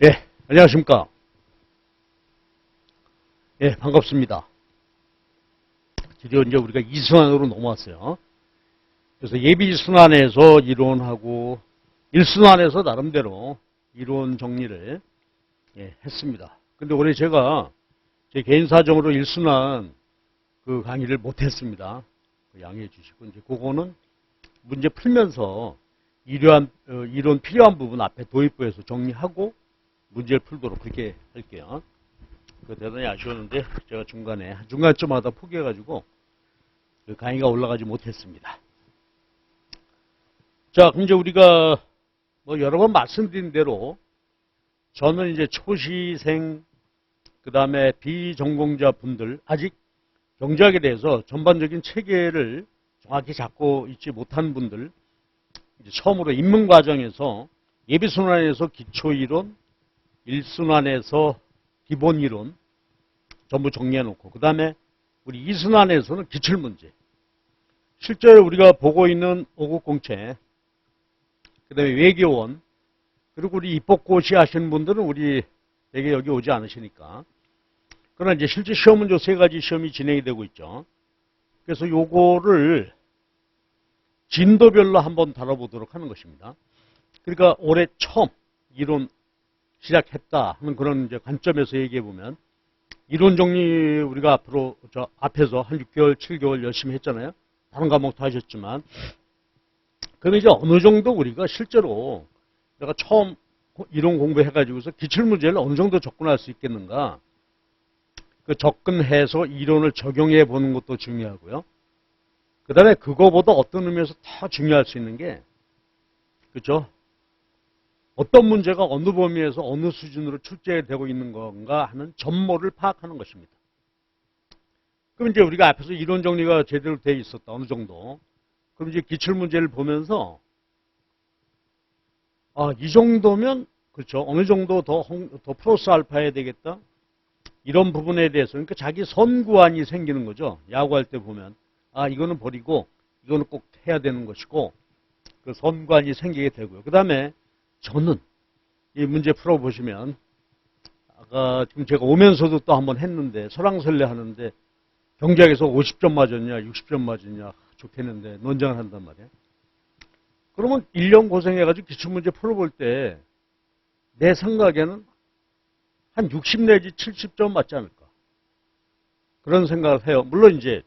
예, 안녕하십니까. 예, 반갑습니다. 드디어 이제 우리가 이순환으로 넘어왔어요. 그래서 예비순환에서 이론하고 일순환에서 나름대로 이론 정리를 했습니다. 근데 올해 제가 제 개인 사정으로 일순환 그 강의를 못했습니다. 양해해 주시고, 이제 그거는 문제 풀면서 이론 필요한 부분 앞에 도입부에서 정리하고 문제를 풀도록 그렇게 할게요. 대단히 아쉬웠는데 제가 중간쯤마다 포기해가지고 그 강의가 올라가지 못했습니다. 자, 그럼 이제 우리가 뭐 여러 번 말씀드린 대로 저는 이제 초시생 그 다음에 비전공자 분들 아직 경제학에 대해서 전반적인 체계를 정확히 잡고 있지 못한 분들 이제 처음으로 입문 과정에서 예비순환에서 기초이론, 일순환에서 기본이론 전부 정리해놓고 그 다음에 우리 이순환에서는 기출문제 실제로 우리가 보고 있는 5급 공채 그 다음에 외교원 그리고 우리 입법고시 하시는 분들은 우리 되게 여기 오지 않으시니까 그러나 이제 실제 시험은 요 세 가지 시험이 진행이 되고 있죠. 그래서 요거를 진도별로 한번 다뤄보도록 하는 것입니다. 그러니까 올해 처음 이론 시작했다 하는 그런 이제 관점에서 얘기해 보면 이론 정리 우리가 앞에서 한 6개월, 7개월 열심히 했잖아요. 다른 과목도 하셨지만 그러면 이제 어느 정도 우리가 실제로 내가 처음 이론 공부해가지고서 기출문제를 어느 정도 접근할 수 있겠는가 그 접근해서 이론을 적용해 보는 것도 중요하고요. 그 다음에 그거보다 어떤 의미에서 더 중요할 수 있는 게 그렇죠? 어떤 문제가 어느 범위에서 어느 수준으로 출제되고 있는 건가 하는 전모를 파악하는 것입니다. 그럼 이제 우리가 앞에서 이론 정리가 제대로 되어 있었다. 어느 정도. 그럼 이제 기출문제를 보면서 이 정도면 그렇죠. 어느 정도 더 플러스 알파 해야 되겠다. 이런 부분에 대해서 그러니까 자기 선구안이 생기는 거죠. 야구할 때 보면 이거는 버리고 이거는 꼭 해야 되는 것이고 그 선구안이 생기게 되고요. 그 다음에 저는 이 문제 풀어보시면 아까 지금 제가 오면서도 또 한번 했는데 설왕설래 하는데 경제학에서 50점 맞았냐 60점 맞았냐 좋겠는데 논쟁을 한단 말이에요. 그러면 1년 고생해가지고 기출문제 풀어볼 때 내 생각에는 한 60 내지 70점 맞지 않을까 그런 생각을 해요. 물론 이제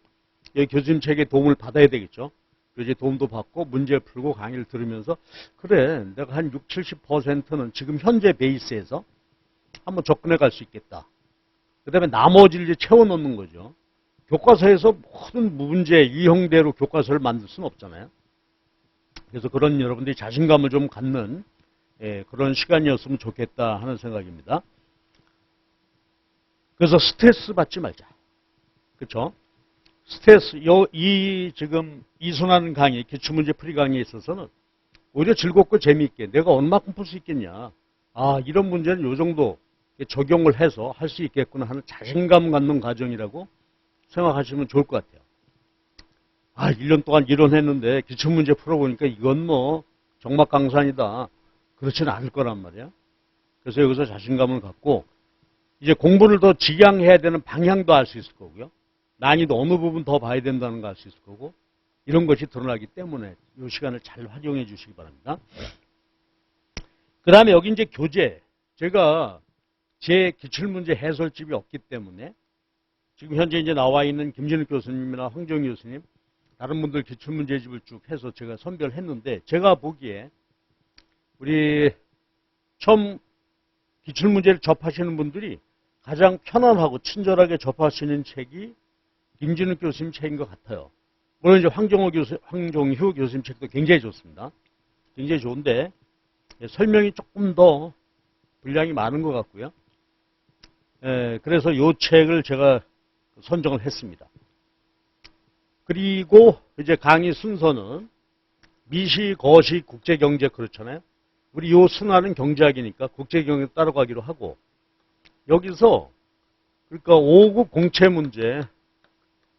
교수님 책에 도움을 받아야 되겠죠. 이제 도움도 받고 문제 풀고 강의를 들으면서 그래 내가 한 60, 70%는 지금 현재 베이스에서 한번 접근해 갈 수 있겠다. 그 다음에 나머지를 이제 채워넣는 거죠. 교과서에서 모든 문제 유형대로 교과서를 만들 수는 없잖아요. 그래서 그런 여러분들이 자신감을 좀 갖는 그런 시간이었으면 좋겠다 하는 생각입니다. 그래서 스트레스 받지 말자. 그렇죠? 스트레스, 지금 이순환 강의, 기출문제 풀이 강의에 있어서는 오히려 즐겁고 재미있게 내가 얼마큼 풀 수 있겠냐. 이런 문제는 요 정도 적용을 해서 할 수 있겠구나 하는 자신감 갖는 과정이라고 생각하시면 좋을 것 같아요. 1년 동안 이론했는데 기출문제 풀어보니까 이건 뭐 정막강산이다. 그렇지는 않을 거란 말이야. 그래서 여기서 자신감을 갖고 이제 공부를 더 지향해야 되는 방향도 알 수 있을 거고요. 난이도 어느 부분 더 봐야 된다는 거 알 수 있을 거고 이런 것이 드러나기 때문에 이 시간을 잘 활용해 주시기 바랍니다. 그 다음에 여기 이제 교재 제가 제 기출문제 해설집이 없기 때문에 지금 현재 이제 나와 있는 김진욱 교수님이나 황정희 교수님 다른 분들 기출문제집을 쭉 해서 제가 선별했는데 제가 보기에 우리 처음 기출문제를 접하시는 분들이 가장 편안하고 친절하게 접하시는 책이 김진욱 교수님 책인 것 같아요. 물론 이제 황종휴 교수님 책도 굉장히 좋습니다. 굉장히 좋은데 설명이 조금 더 분량이 많은 것 같고요. 그래서 이 책을 제가 선정을 했습니다. 그리고 이제 강의 순서는 미시, 거시, 국제경제 그렇잖아요. 우리 요 순환은 경제학이니까 국제경제 따라가기로 하고 여기서 그러니까 5급 공채 문제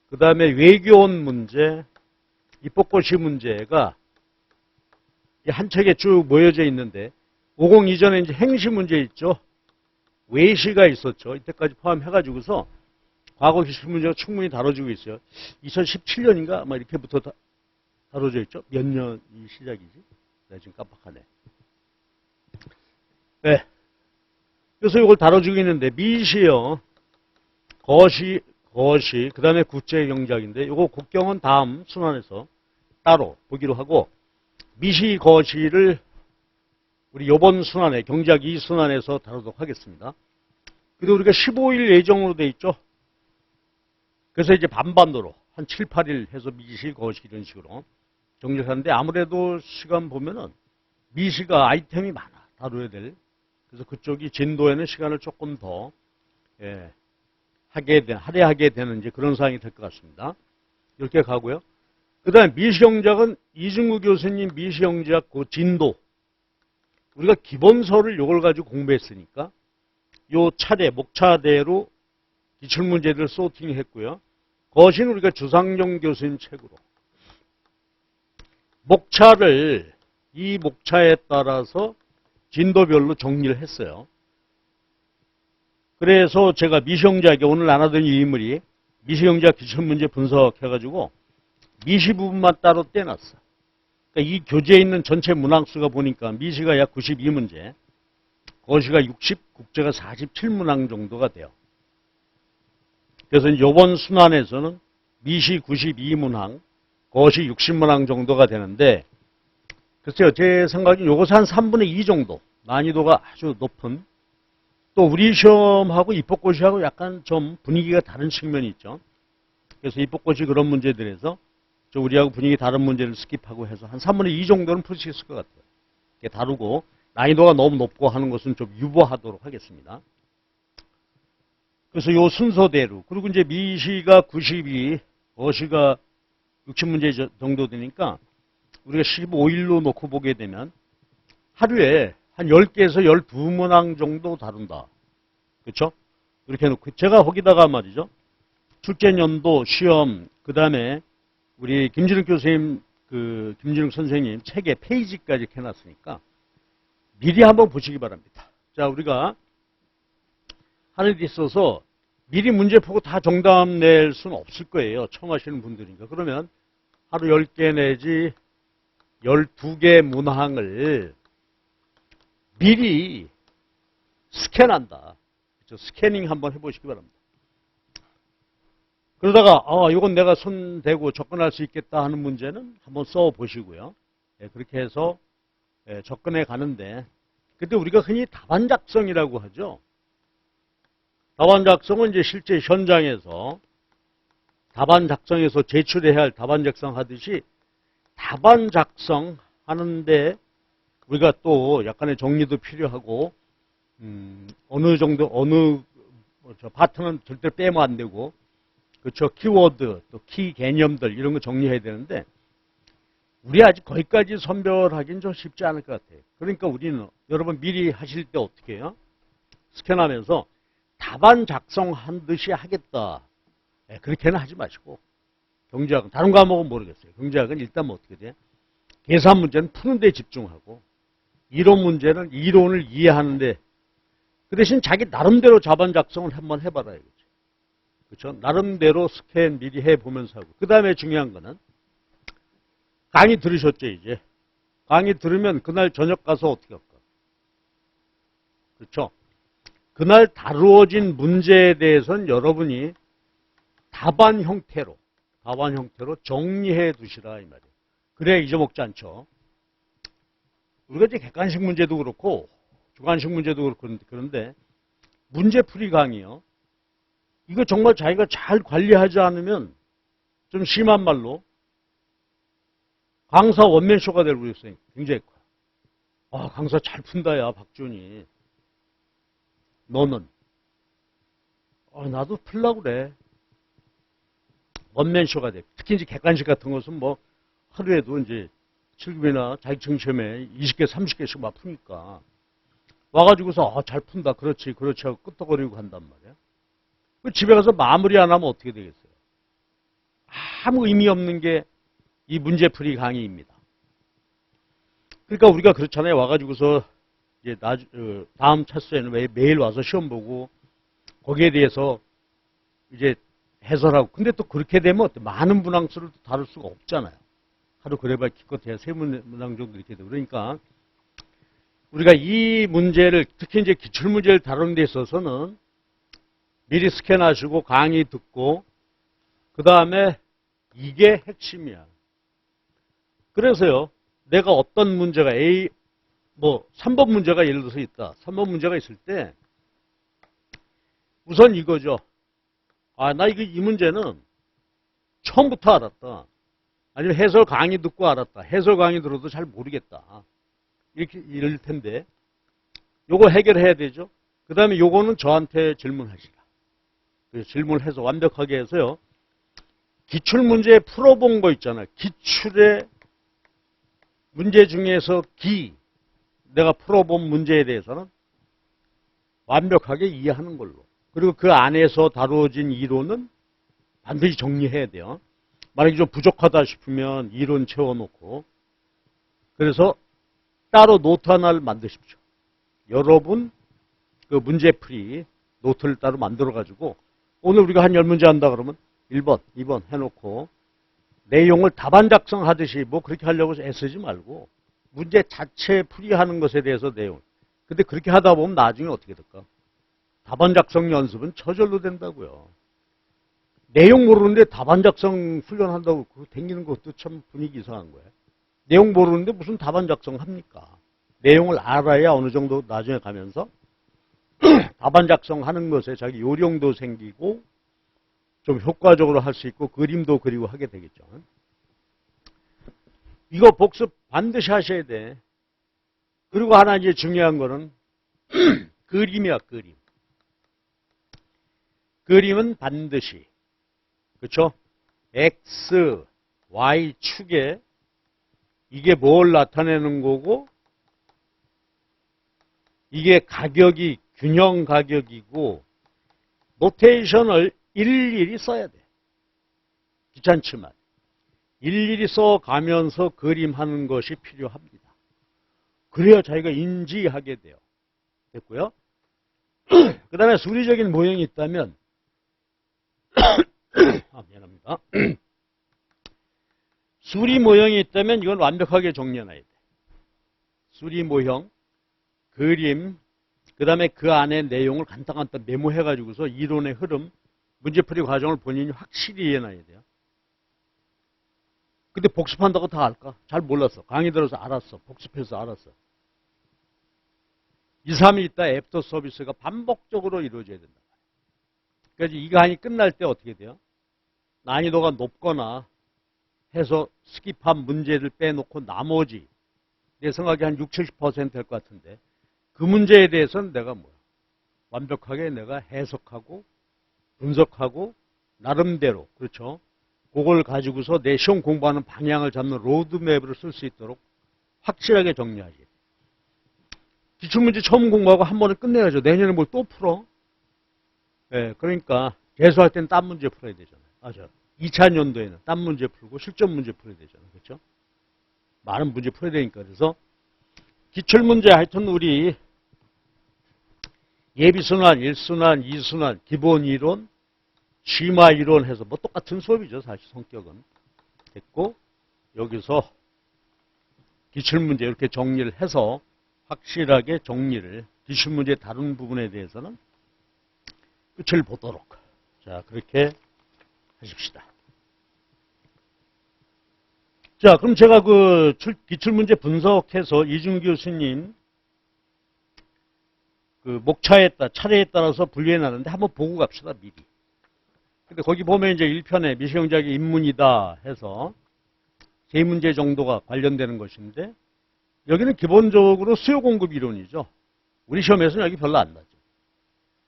그 다음에 외교원 문제, 입법고시 문제가 한 책에 쭉 모여져 있는데 50 이전에 이제 행시 문제 있죠. 외시가 있었죠. 이때까지 포함해가지고서 과거 기출 문제가 충분히 다뤄지고 있어요. 2017년인가 아마 이렇게부터 다뤄져 있죠. 몇 년이 시작이지? 내가 지금 깜빡하네. 네. 그래서 이걸 다뤄주고 있는데 미시요. 거시, 그 다음에 국제경작인데 이거 국경은 다음 순환에서 따로 보기로 하고 미시, 거시를 우리 요번 순환에 경작 2순환에서 다루도록 하겠습니다. 그리고 우리가 15일 예정으로 돼 있죠. 그래서 이제 반반도로 한 7, 8일 해서 미시, 거시 이런 식으로 정리하는데 아무래도 시간 보면은 미시가 아이템이 많아. 다뤄야 될. 그래서 그쪽이 진도에는 시간을 조금 더 할애하게 되는 이제 그런 상황이 될 것 같습니다. 이렇게 가고요. 그 다음에 미시경작은 이중구 교수님 미시경작 그 진도. 우리가 기본서를 요걸 가지고 공부했으니까 요 차례, 목차대로 기출문제들 소팅했고요. 그것은 우리가 주상용 교수님 책으로 목차를 이 목차에 따라서 진도별로 정리를 했어요. 그래서 제가 미시경작에 오늘 안 하던 이 인물이 미시경작 기출문제 분석해가지고 미시 부분만 따로 떼놨어. 그러니까 이 교재에 있는 전체 문항수가 보니까 미시가 약 92문제, 거시가 60, 국제가 47문항 정도가 돼요. 그래서 이번 순환에서는 미시 92문항, 거시 60문항 정도가 되는데 글쎄요, 제 생각엔 요것이 한 3분의 2 정도 난이도가 아주 높은 또 우리 시험하고 입법고시하고 약간 좀 분위기가 다른 측면이 있죠. 그래서 입법고시 그런 문제들에서 우리하고 분위기 다른 문제를 스킵하고 해서 한 3분의 2 정도는 풀 수 있을 것 같아요. 이렇게 다루고 난이도가 너무 높고 하는 것은 좀 유보하도록 하겠습니다. 그래서 요 순서대로 그리고 이제 미시가 92, 거시가 60문제 정도 되니까 우리가 15일로 놓고 보게 되면 하루에 한 10개에서 12문항 정도 다룬다. 그렇죠? 이렇게 놓고 제가 거기다가 말이죠. 출제연도, 시험, 그 다음에 우리 김진욱 교수님, 김진욱 선생님 책에 페이지까지 해놨으니까 미리 한번 보시기 바랍니다. 자, 우리가 하는 데 있어서 미리 문제 보고 다 정답 낼 수는 없을 거예요. 처음 하시는 분들이니까. 그러면 하루 10개 내지 12개 문항을 미리 스캔한다. 그렇죠? 스캐닝 한번 해보시기 바랍니다. 그러다가 이건 내가 손 대고 접근할 수 있겠다 하는 문제는 한번 써보시고요. 그렇게 해서 접근해 가는데 근데 우리가 흔히 답안 작성이라고 하죠. 답안 작성은 이제 실제 현장에서 답안 작성에서 제출해야 할 답안 작성하듯이 답안 작성하는데 우리가 또 약간의 정리도 필요하고 어느 정도 파트는 절대 빼면 안 되고 그렇죠. 키워드, 또 키 개념들 이런 거 정리해야 되는데 우리 아직 거기까지 선별하기는 좀 쉽지 않을 것 같아요. 그러니까 우리는 여러분 미리 하실 때 어떻게 해요? 스캔하면서 답안 작성한 듯이 하겠다. 그렇게는 하지 마시고 경제학은 다른 과목은 모르겠어요. 경제학은 일단 뭐 어떻게 돼? 계산 문제는 푸는 데 집중하고 이론 문제는 이론을 이해하는데 그 대신 자기 나름대로 답안 작성을 한번 해봐라 이거죠. 그렇죠? 나름대로 스캔 미리 해보면서 하고 그 다음에 중요한 거는 강의 들으셨죠 이제. 강의 들으면 그날 저녁 가서 어떻게 할까? 그렇죠? 그날 다루어진 문제에 대해서는 여러분이 답안 형태로 정리해 두시라 이 말이에요. 그래야 잊어먹지 않죠. 우리가 이제 객관식 문제도 그렇고 주관식 문제도 그렇고 그런데 문제풀이 강의요. 이거 정말 자기가 잘 관리하지 않으면 좀 심한 말로 강사 원맨쇼가 될 우려성이 굉장히 커요. 강사 잘 푼다 야 박준이. 너는 나도 풀려고 그래. 원맨쇼가 돼. 특히 이제 객관식 같은 것은 뭐 하루에도 이제 7급이나 자격증 시험에 20개, 30개씩 막 푸니까 와가지고서 잘 푼다. 그렇지 하고 끄떡거리고 간단 말이야. 집에 가서 마무리 안 하면 어떻게 되겠어요? 아무 의미 없는 게 이 문제풀이 강의입니다. 그러니까 우리가 그렇잖아요. 와가지고서 이제 다음 차수에는 왜 매일 와서 시험 보고 거기에 대해서 이제 해설하고. 근데 또 그렇게 되면 많은 문항수를 다룰 수가 없잖아요. 하루 그래봐야 기껏해야 3문항 정도 이렇게 되고. 그러니까 우리가 이 문제를, 특히 이제 기출문제를 다루는 데 있어서는 미리 스캔하시고 강의 듣고, 그 다음에 이게 핵심이야. 그래서요, 내가 어떤 문제가 3번 문제가 예를 들어서 있다. 3번 문제가 있을 때, 우선 이거죠. 나 이 문제는 처음부터 알았다. 아니면 해설 강의 듣고 알았다. 해설 강의 들어도 잘 모르겠다. 이렇게 이럴 텐데, 요거 해결해야 되죠. 그 다음에 요거는 저한테 질문하시라. 질문을 해서 완벽하게 해서요. 기출문제 풀어본 거 있잖아요. 기출의 문제 중에서 내가 풀어본 문제에 대해서는 완벽하게 이해하는 걸로. 그리고 그 안에서 다루어진 이론은 반드시 정리해야 돼요. 만약에 좀 부족하다 싶으면 이론 채워놓고. 그래서 따로 노트 하나를 만드십시오. 여러분 그 문제풀이 노트를 따로 만들어가지고 오늘 우리가 한 10문제 한다 그러면 1번, 2번 해놓고 내용을 답안 작성하듯이 뭐 그렇게 하려고 애쓰지 말고 문제 자체 풀이하는 것에 대해서 내용. 근데 그렇게 하다 보면 나중에 어떻게 될까? 답안 작성 연습은 저절로 된다고요. 내용 모르는데 답안 작성 훈련한다고 그거 댕기는 것도 참 분위기 이상한 거예요. 내용 모르는데 무슨 답안 작성 합니까? 내용을 알아야 어느 정도 나중에 가면서 답안 작성하는 것에 자기 요령도 생기고 좀 효과적으로 할 수 있고 그림도 그리고 하게 되겠죠. 이거 복습 반드시 하셔야 돼. 그리고 하나 이제 중요한 거는 그림이야, 그림. 그림은 반드시, 그렇죠? X, Y 축에 이게 뭘 나타내는 거고 이게 가격이 균형 가격이고 노테이션을 일일이 써야 돼. 귀찮지만 일일이 써가면서 그림하는 것이 필요합니다. 그래야 자기가 인지하게 돼요. 됐고요. 그 다음에 수리적인 모형이 있다면 미안합니다. 수리 모형이 있다면 이건 완벽하게 정리해놔야 돼. 수리 모형, 그림, 그 다음에 그 안에 내용을 간단간단 메모해가지고서 이론의 흐름, 문제풀이 과정을 본인이 확실히 이해해놔야 돼요. 근데 복습한다고 다 알까? 잘 몰랐어. 강의 들어서 알았어. 복습해서 알았어. 2, 3일 있다 애프터 서비스가 반복적으로 이루어져야 된다. 그래서 이 강의 끝날 때 어떻게 돼요? 난이도가 높거나 해서 스킵한 문제를 빼놓고 나머지 내 생각에 한 60, 70%될 것 같은데 그 문제에 대해서는 내가 완벽하게 내가 해석하고 분석하고 나름대로 그렇죠. 그걸 가지고서 내 시험 공부하는 방향을 잡는 로드맵을 쓸 수 있도록 확실하게 정리하지. 기출문제 처음 공부하고 한 번에 끝내야죠. 내년에 뭘 또 풀어? 네, 그러니까 재수할 땐 딴 문제 풀어야 되잖아요. 2차 연도에는 딴 문제 풀고 실전 문제 풀어야 되잖아요. 그렇죠? 많은 문제 풀어야 되니까. 그래서 기출문제 하여튼 우리 예비순환, 1순환, 2순환, 기본 이론, 심화 이론 해서 뭐 똑같은 수업이죠. 사실 성격은. 됐고 여기서 기출문제 이렇게 정리를 해서 확실하게 정리를 기출문제 다룬 부분에 대해서는 끝을 보도록. 자, 그렇게 하십시다. 자, 그럼 제가 그 기출문제 분석해서 이준 교수님 그 목차에 따라 차례에 따라서 분류해 놨는데 한번 보고 갑시다, 미리. 근데 거기 보면 이제 1편에 미시경제학의 입문이다 해서 3문제 정도가 관련되는 것인데 여기는 기본적으로 수요 공급 이론이죠. 우리 시험에서는 여기 별로 안 나죠.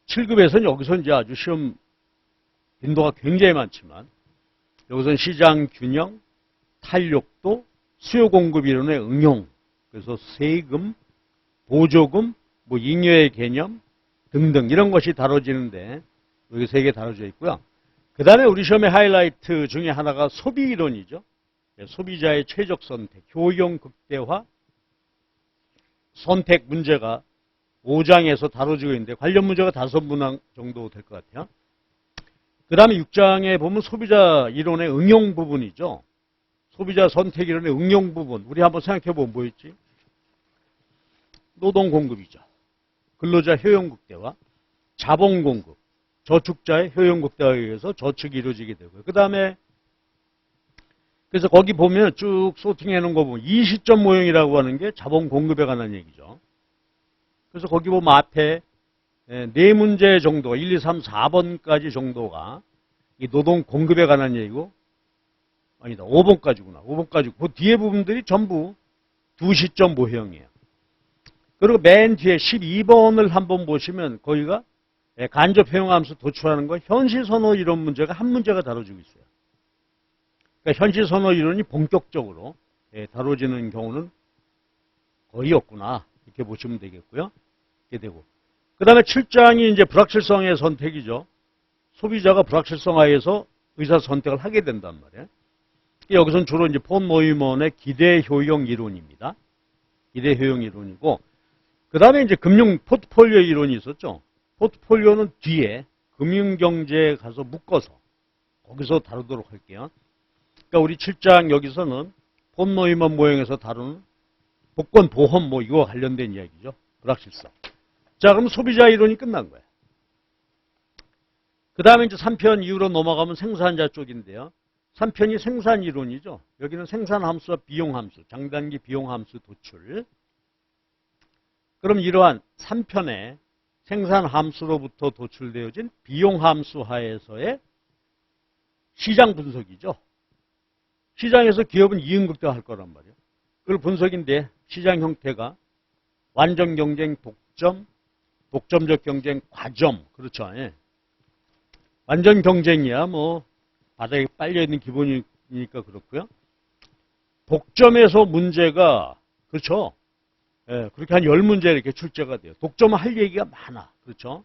7급에서는 여기서 이제 아주 시험 빈도가 굉장히 많지만 여기서는 시장 균형, 탄력도, 수요 공급 이론의 응용, 그래서 세금, 보조금, 뭐 잉여의 개념 등등 이런 것이 다뤄지는데 여기 3개 다뤄져 있고요. 그 다음에 우리 시험의 하이라이트 중에 하나가 소비 이론이죠. 소비자의 최적 선택, 효용 극대화, 선택 문제가 5장에서 다뤄지고 있는데 관련 문제가 5문항 정도 될 것 같아요. 그 다음에 6장에 보면 소비자 이론의 응용 부분이죠. 소비자 선택 이론의 응용 부분. 우리 한번 생각해보면 뭐였지? 노동 공급이죠. 근로자 효용 극대화, 자본 공급, 저축자의 효용 극대화에 의해서 저축이 이루어지게 되고요. 그 다음에 그래서 거기 보면 쭉 소팅해 놓은 거 보면 이 시점 모형이라고 하는 게 자본 공급에 관한 얘기죠. 그래서 거기 보면 앞에 네 문제 정도, 1, 2, 3, 4번까지 정도가 이 노동 공급에 관한 얘기고, 아니다, 5번까지구나. 5번까지. 그 뒤에 부분들이 전부 두 시점 모형이에요. 그리고 맨 뒤에 12번을 한번 보시면 거기가 간접 효용함수 도출하는 거 현실 선호 이론 문제가 한 문제가 다뤄지고 있어요. 그러니까 현실 선호 이론이 본격적으로 다뤄지는 경우는 거의 없구나. 이렇게 보시면 되겠고요. 이렇게 되고. 그 다음에 7장이 이제 불확실성의 선택이죠. 소비자가 불확실성 하에서 의사 선택을 하게 된단 말이에요. 여기서는 주로 이제 폰 노이먼의 기대 효용 이론입니다. 기대 효용 이론이고, 그 다음에 이제 금융 포트폴리오 이론이 있었죠. 포트폴리오는 뒤에 금융경제에 가서 묶어서 거기서 다루도록 할게요. 그러니까 우리 7장 여기서는 폰 노이먼 모형에서 다루는 복권 보험 뭐 이거와 관련된 이야기죠. 불확실성. 자, 그럼 소비자 이론이 끝난 거예요. 그 다음에 이제 3편 이후로 넘어가면 생산자 쪽인데요. 3편이 생산 이론이죠. 여기는 생산 함수와 비용 함수, 장단기 비용 함수 도출. 그럼 이러한 3편의 생산 함수로부터 도출되어진 비용 함수 하에서의 시장 분석이죠. 시장에서 기업은 이윤 극대화할 거란 말이에요. 그걸 분석인데 시장 형태가 완전 경쟁, 독점, 독점적 경쟁, 과점. 그렇죠. 예. 완전 경쟁이야 뭐 바닥에 빨려있는 기본이니까 그렇고요. 독점에서 문제가 그렇죠. 예, 그렇게 한 10문제 이렇게 출제가 돼요. 독점은 할 얘기가 많아. 그렇죠.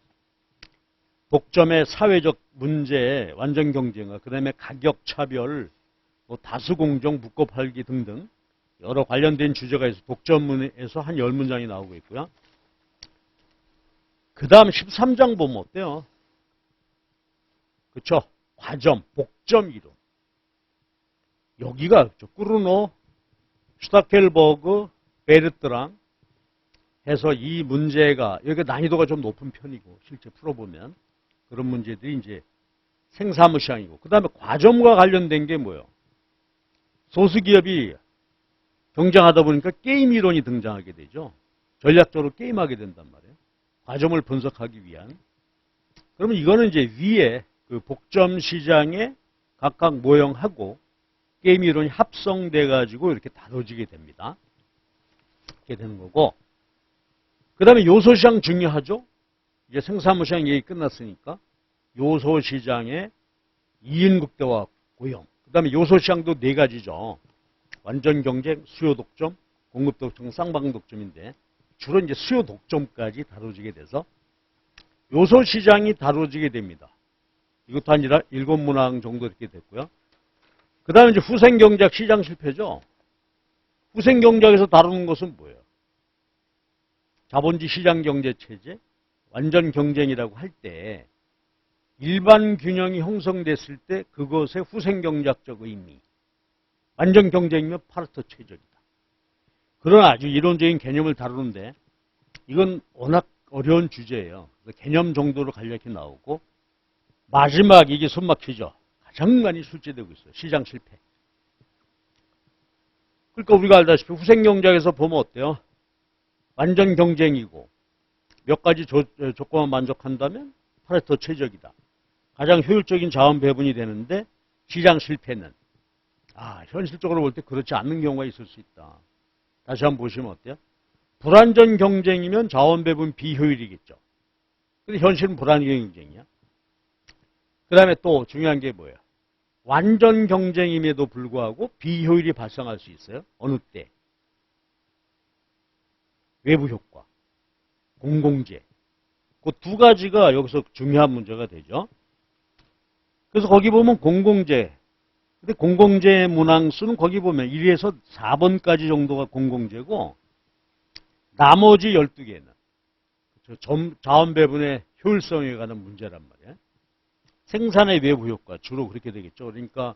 독점의 사회적 문제, 완전 경쟁과 그 다음에 가격 차별, 뭐 다수 공정, 묶어 팔기 등등 여러 관련된 주제가 있어 독점에서 한 10문장이 나오고 있고요. 그 다음 13장 보면 어때요? 그렇죠. 과점, 복점 이론. 여기가 꾸르노, 슈타켈버그, 베르트랑 해서 이 문제가 여기가 난이도가 좀 높은 편이고 실제 풀어보면 그런 문제들이 이제 생사무시장이고 그 다음에 과점과 관련된 게 뭐예요? 소수기업이 경쟁하다 보니까 게임 이론이 등장하게 되죠. 전략적으로 게임하게 된단 말이에요. 과점을 분석하기 위한. 그러면 이거는 이제 위에 그 복점 시장의 각각 모형하고 게임 이론이 합성돼 가지고 이렇게 다뤄지게 됩니다. 이렇게 되는 거고. 그 다음에 요소시장 중요하죠. 이제 생산무시장 얘기 끝났으니까 요소시장의 이윤극대화 고용. 그 다음에 요소시장도 4가지죠. 완전 경쟁, 수요 독점, 공급 독점, 쌍방 독점인데 주로 이제 수요 독점까지 다뤄지게 돼서 요소시장이 다뤄지게 됩니다. 이것도 아니라 7문항 정도 이렇게 됐고요. 그 다음에 이제 후생경작 시장 실패죠. 후생경작에서 다루는 것은 뭐예요? 자본주의 시장경제체제, 완전 경쟁이라고 할 때 일반 균형이 형성됐을 때 그것의 후생경작적 의미. 완전 경쟁이면 파르토 최적이다. 그런 아주 이론적인 개념을 다루는데 이건 워낙 어려운 주제예요. 그래서 개념 정도로 간략히 나오고 마지막 이게 숨막히죠. 가장 많이 출제되고 있어요. 시장 실패. 그러니까 우리가 알다시피 후생경작에서 보면 어때요? 완전 경쟁이고 몇 가지 조건만 만족한다면 파레토 최적이다. 가장 효율적인 자원 배분이 되는데 시장 실패는 현실적으로 볼 때 그렇지 않는 경우가 있을 수 있다. 다시 한번 보시면 어때요? 불완전 경쟁이면 자원 배분 비효율이겠죠. 근데 현실은 불완전 경쟁이야. 그 다음에 또 중요한 게 뭐예요? 완전 경쟁임에도 불구하고 비효율이 발생할 수 있어요. 어느 때? 외부 효과, 공공재. 그 2가지가 여기서 중요한 문제가 되죠. 그래서 거기 보면 공공재. 근데 공공재 문항수는 거기 보면 1에서 4번까지 정도가 공공재고 나머지 12개는 자원 배분의 효율성에 관한 문제란 말이에요. 생산의 외부 효과 주로 그렇게 되겠죠. 그러니까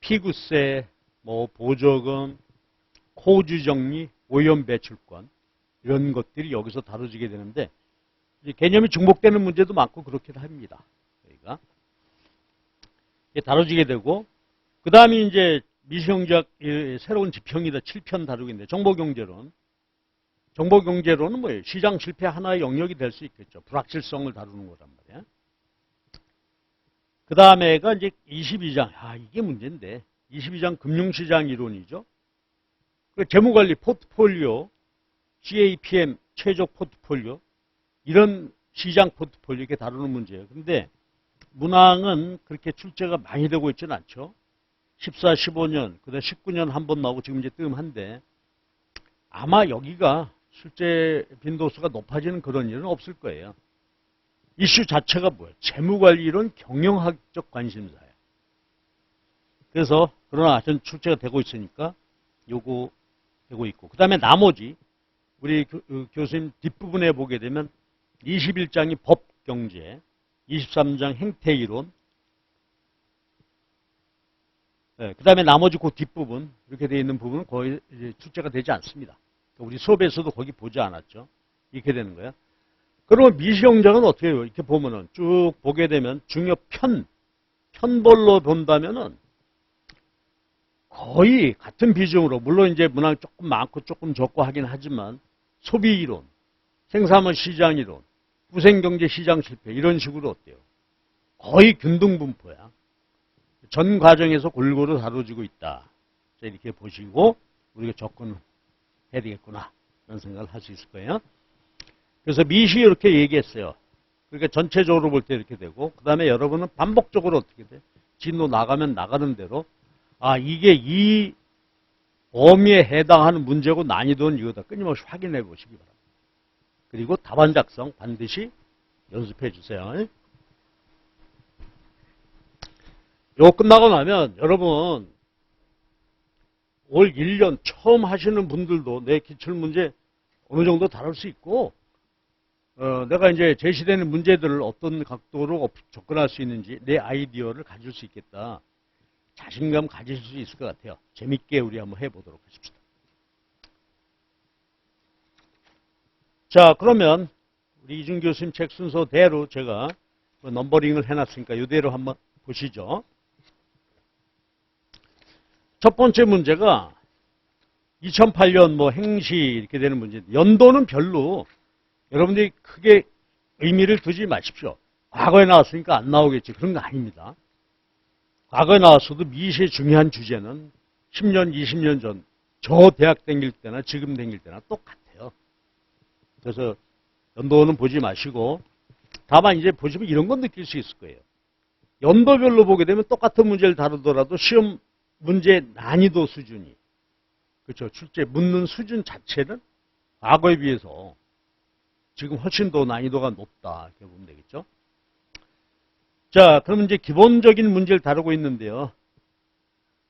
피구세, 뭐 보조금, 코주 정리, 오염 배출권 이런 것들이 여기서 다뤄지게 되는데 이제 개념이 중복되는 문제도 많고 그렇긴 합니다. 저희가 다뤄지게 되고 그 다음에 이제 미시경제학 새로운 지평이다 7편 다루고 있는데 정보경제론. 정보경제론은 뭐예요? 시장 실패 하나의 영역이 될 수 있겠죠. 불확실성을 다루는 거란 말이야. 그 다음에가 이제 22장. 이게 문제인데. 22장 금융시장 이론이죠. 재무관리 포트폴리오, GAPM 최적 포트폴리오, 이런 시장 포트폴리오 이렇게 다루는 문제예요. 그런데 문항은 그렇게 출제가 많이 되고 있지는 않죠. 14, 15년, 그다음 19년 한 번 나오고 지금 이제 뜸한데 아마 여기가 실제 빈도수가 높아지는 그런 일은 없을 거예요. 이슈 자체가 뭐예요? 재무관리 이론 경영학적 관심사예요. 그래서 그러나 하여튼 출제가 되고 있으니까 요거 되고 있고 그 다음에 나머지 우리 교수님 뒷부분에 보게 되면 21장이 법경제, 23장 행태이론, 그 다음에 나머지 그 뒷부분 이렇게 되어 있는 부분은 거의 이제 출제가 되지 않습니다. 우리 수업에서도 거기 보지 않았죠. 이렇게 되는 거예요. 그러면 미시경제학은 어떻게 해요? 이렇게 보면은 쭉 보게 되면 중요 편벌로 본다면은 거의 같은 비중으로 물론 이제 문항 조금 많고 조금 적고 하긴 하지만 소비 이론, 생산물 시장 이론, 후생경제 시장 실패 이런 식으로 어때요? 거의 균등분포야. 전 과정에서 골고루 다뤄지고 있다. 이렇게 보시고 우리가 접근해야 되겠구나 그런 생각을 할 수 있을 거예요. 그래서 미시 이렇게 얘기했어요. 그러니까 전체적으로 볼 때 이렇게 되고 그 다음에 여러분은 반복적으로 어떻게 돼? 진로 나가면 나가는 대로 이게 이 범위에 해당하는 문제고 난이도는 이거다. 끊임없이 확인해 보시기 바랍니다. 그리고 답안 작성 반드시 연습해 주세요. 이거 끝나고 나면 여러분 올 1년 처음 하시는 분들도 내 기출문제 어느 정도 다룰 수 있고 내가 이제 제시되는 문제들을 어떤 각도로 접근할 수 있는지 내 아이디어를 가질 수 있겠다. 자신감 가질 수 있을 것 같아요. 재밌게 우리 한번 해보도록 하십시다. 자, 그러면 우리 이준 교수님 책 순서대로 제가 넘버링을 해놨으니까 이대로 한번 보시죠. 첫 번째 문제가 2008년 뭐 행시 이렇게 되는 문제인데 연도는 별로 여러분들이 크게 의미를 두지 마십시오. 과거에 나왔으니까 안 나오겠지. 그런 거 아닙니다. 과거에 나왔어도 미시의 중요한 주제는 10년, 20년 전, 저 대학 다닐 때나 지금 다닐 때나 똑같아요. 그래서 연도는 보지 마시고 다만 이제 보시면 이런 건 느낄 수 있을 거예요. 연도별로 보게 되면 똑같은 문제를 다루더라도 시험 문제 난이도 수준이 그렇죠. 출제 묻는 수준 자체는 과거에 비해서 지금 훨씬 더 난이도가 높다. 이렇게 보면 되겠죠. 자, 그럼 이제 기본적인 문제를 다루고 있는데요.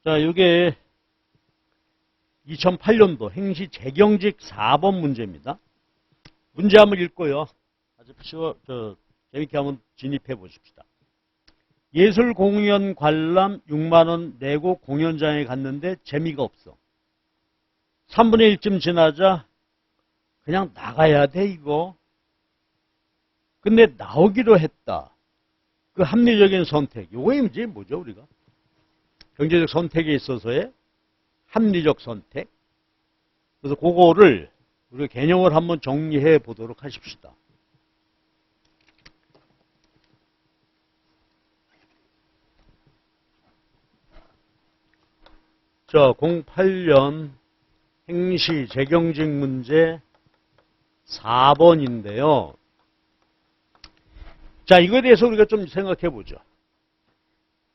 자, 이게 2008년도 행시 재경직 4번 문제입니다. 문제 한번 읽고요. 아주 재밌게 한번 진입해 보십시다. 예술 공연 관람 6만 원 내고 공연장에 갔는데 재미가 없어. 3분의 1쯤 지나자 그냥 나가야 돼 이거. 근데 나오기로 했다. 그 합리적인 선택. 요거의 문제 뭐죠 우리가? 경제적 선택에 있어서의 합리적 선택. 그래서 그거를 우리가 개념을 한번 정리해 보도록 하십시다. 자, 08년 행시 재경직 문제 4번인데요. 자, 이거에 대해서 우리가 좀 생각해 보죠.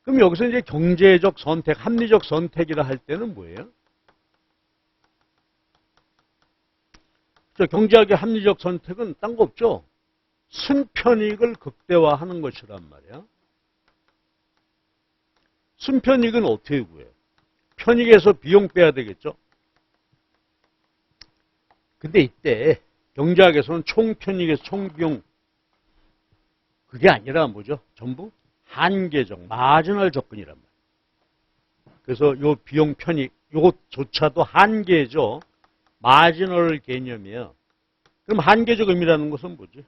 그럼 여기서 이제 경제적 선택, 합리적 선택이라 할 때는 뭐예요? 자, 경제학의 합리적 선택은 딴 거 없죠. 순편익을 극대화하는 것이란 말이야. 순편익은 어떻게 구해요? 편익에서 비용 빼야 되겠죠. 근데 이때 경제학에서는 총편익에서 총비용 그게 아니라 뭐죠? 전부 한계적, 마지널 접근이란 말이에요. 그래서 요 비용 편익, 요것조차도 한계죠. 마지널 개념이에요. 그럼 한계적 의미라는 것은 뭐지?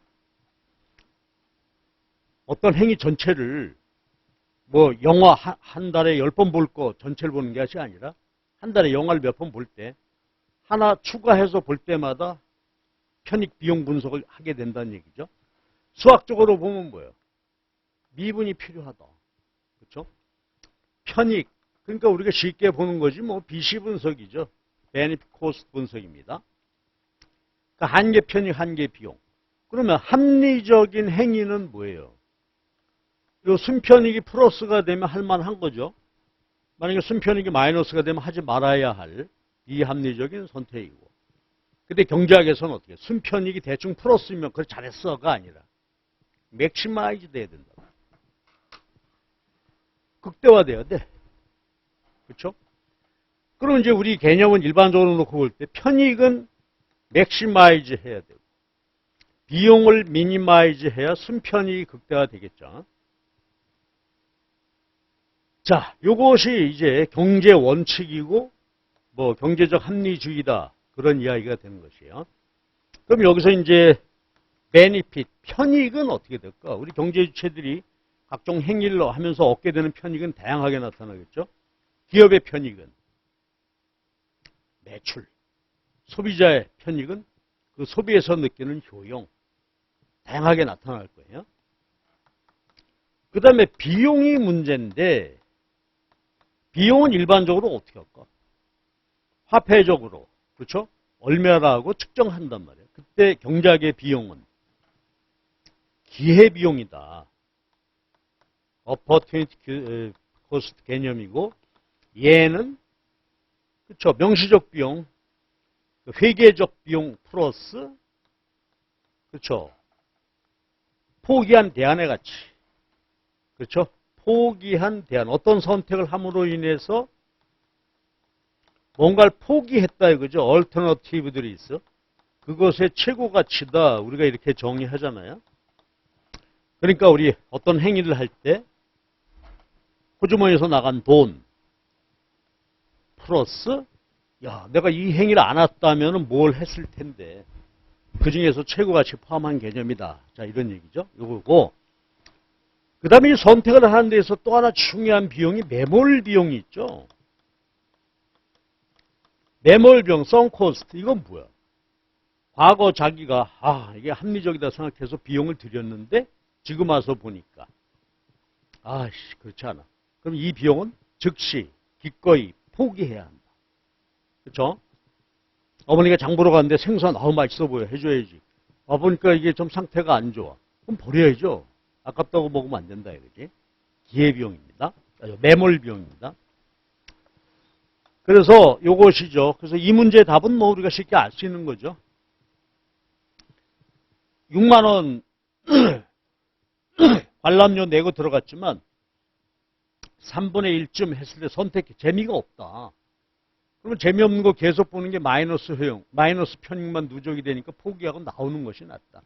어떤 행위 전체를 뭐 영화 한 달에 10번 볼 거 전체를 보는 것이 아니라 한 달에 영화를 몇 번 볼 때 하나 추가해서 볼 때마다 편익 비용 분석을 하게 된다는 얘기죠. 수학적으로 보면 뭐예요? 미분이 필요하다. 그렇죠? 편익. 그러니까 우리가 쉽게 보는 거지 뭐 비시 분석이죠. 베네핏 코스트 분석입니다. 그러니까 한계 편익, 한계 비용. 그러면 합리적인 행위는 뭐예요? 이 순편익이 플러스가 되면 할 만한 거죠. 만약에 순편익이 마이너스가 되면 하지 말아야 할 비합리적인 선택이고. 근데 경제학에서는 어떻게? 순편익이 대충 플러스면 그래 잘했어가 아니라 맥시마이즈 돼야 된다. 극대화돼야 돼. 그렇죠? 그럼 이제 우리 개념은 일반적으로 놓고 볼 때 편익은 맥시마이즈 해야 되고 비용을 미니마이즈 해야 순편익이 극대화되겠죠. 자, 요것이 이제 경제 원칙이고 뭐 경제적 합리주의다. 그런 이야기가 되는 것이에요. 그럼 여기서 이제 베니핏, 편익은 어떻게 될까? 우리 경제 주체들이 각종 행위를 하면서 얻게 되는 편익은 다양하게 나타나겠죠. 기업의 편익은 매출, 소비자의 편익은 그 소비에서 느끼는 효용, 다양하게 나타날 거예요. 그 다음에 비용이 문제인데 비용은 일반적으로 어떻게 할까? 화폐적으로, 그렇죠? 얼마라고 측정한단 말이에요. 그때 경제학의 비용은 기회비용이다. opportunity cost 개념이고 얘는 그렇죠. 명시적 비용, 회계적 비용 플러스 그렇죠. 포기한 대안의 가치. 그렇죠? 포기한 대안. 어떤 선택을 함으로 인해서 뭔가를 포기했다 이거죠. 얼터너티브들이 있어. 그것의 최고 가치다. 우리가 이렇게 정의하잖아요. 그러니까 우리 어떤 행위를 할 때 호주머니에서 나간 돈 플러스 야, 내가 이 행위를 안 했다면 뭘 했을 텐데 그 중에서 최고 가치 포함한 개념이다. 자, 이런 얘기죠. 요거고 그 다음에 이 선택을 하는 데서 또 하나 중요한 비용이 매몰 비용이 있죠. 매몰 비용, 선코스트 이건 뭐야? 과거 자기가 이게 합리적이다 생각해서 비용을 들였는데 지금 와서 보니까 그렇지 않아. 그럼 이 비용은 즉시 기꺼이 포기해야 한다. 그렇죠? 어머니가 장 보러 갔는데 생선 맛있어 보여 해줘야지. 보니까 이게 좀 상태가 안 좋아. 그럼 버려야죠. 아깝다고 먹으면 안 된다 이거지. 기회비용입니다. 매몰비용입니다. 그래서 요것이죠. 그래서 이 문제의 답은 뭐 우리가 쉽게 알 수 있는 거죠. 6만 원 관람료 내고 들어갔지만 3분의 1쯤 했을 때 선택 재미가 없다. 그러면 재미없는 거 계속 보는 게 마이너스 효용, 마이너스 편익만 누적이 되니까 포기하고 나오는 것이 낫다.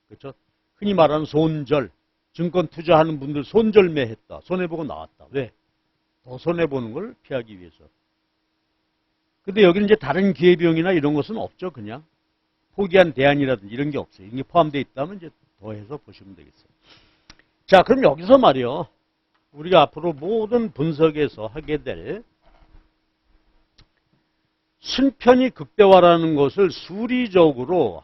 그렇죠? 흔히 말하는 손절. 증권 투자하는 분들 손절매했다. 손해보고 나왔다. 왜? 더 손해보는 걸 피하기 위해서. 근데 여기는 이제 다른 기회비용이나 이런 것은 없죠. 그냥 포기한 대안이라든지 이런 게 없어요. 이게 포함되어 있다면 이제 더해서 보시면 되겠어요. 자, 그럼 여기서 말이요. 우리가 앞으로 모든 분석에서 하게 될 순편이 극대화라는 것을 수리적으로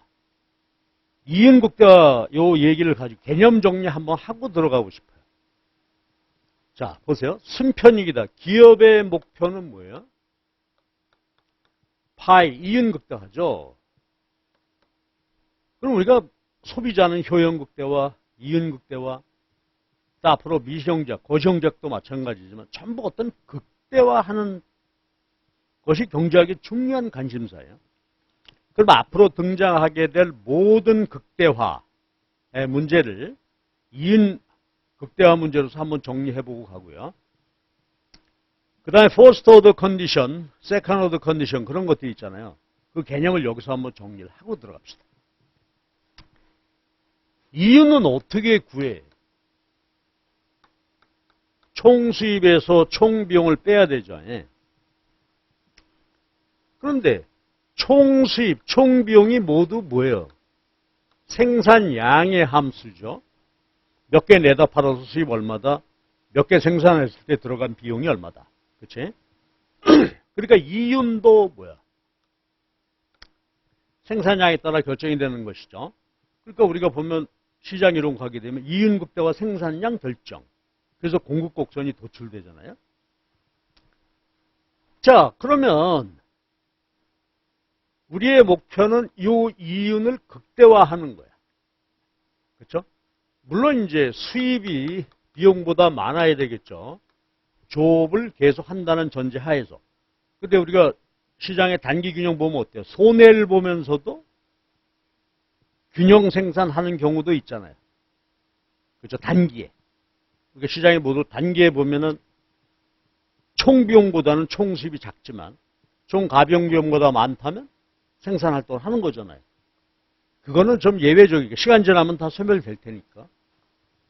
이윤 극대화 요 얘기를 가지고 개념 정리 한번 하고 들어가고 싶어요. 자, 보세요. 순편익이다. 기업의 목표는 뭐예요? 파이, 이윤 극대화죠. 그럼 우리가 소비자는 효용 극대화, 이윤 극대화, 또 앞으로 미시형작, 거시형작도 마찬가지지만 전부 어떤 극대화하는 것이 경제학의 중요한 관심사예요. 그럼 앞으로 등장하게 될 모든 극대화의 문제를 이윤 극대화 문제로서 한번 정리해보고 가고요. 그 다음에 first order condition, second order condition 그런 것들이 있잖아요. 그 개념을 여기서 한번 정리를 하고 들어갑시다. 이윤은 어떻게 구해? 총수입에서 총비용을 빼야 되죠. 예. 그런데 총수입, 총비용이 모두 뭐예요? 생산량의 함수죠. 몇 개 내다 팔아서 수입 얼마다, 몇 개 생산했을 때 들어간 비용이 얼마다. 그치? 그러니까 이윤도 뭐야? 생산량에 따라 결정이 되는 것이죠. 그러니까 우리가 보면 시장 이론 가게 되면 이윤 극대화 생산량 결정. 그래서 공급 곡선이 도출되잖아요. 자, 그러면 우리의 목표는 이 이윤을 극대화하는 거야. 그렇죠? 물론 이제 수입이 비용보다 많아야 되겠죠. 조업을 계속 한다는 전제 하에서. 근데 우리가 시장의 단기 균형 보면 어때요? 손해를 보면서도 균형 생산하는 경우도 있잖아요. 그렇죠? 단기에. 그러니까 시장에 모두 단기에 보면은 총 비용보다는 총 수입이 작지만 총 가비용 비용보다 많다면 생산 활동을 하는 거잖아요. 그거는 좀 예외적이게 시간 지나면 다 소멸될 테니까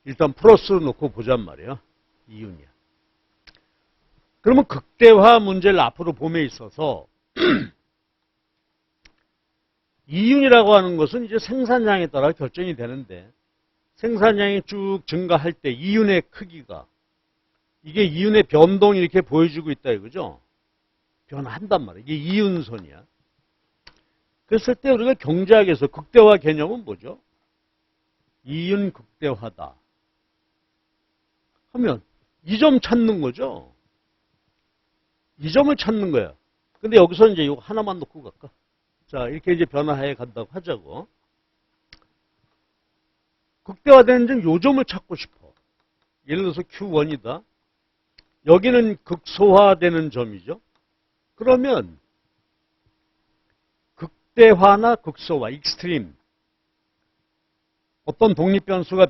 일단 플러스 놓고 보잔 말이에요. 이윤이야. 그러면 극대화 문제를 앞으로 봄에 있어서 이윤이라고 하는 것은 이제 생산량에 따라 결정이 되는데 생산량이 쭉 증가할 때 이윤의 크기가 이게 이윤의 변동이 이렇게 보여주고 있다 이거죠. 변화한단 말이에요. 이게 이윤선이야. 그랬을 때 우리가 경제학에서 극대화 개념은 뭐죠? 이윤 극대화다. 하면 이 점 찾는 거죠. 이 점을 찾는 거야. 근데 여기서 이제 이거 하나만 놓고 갈까? 자, 이렇게 이제 변화해 간다고 하자고. 극대화되는 점 요 점을 찾고 싶어. 예를 들어서 Q1이다. 여기는 극소화되는 점이죠. 그러면 극대화나 극소화, 익스트림 어떤 독립변수가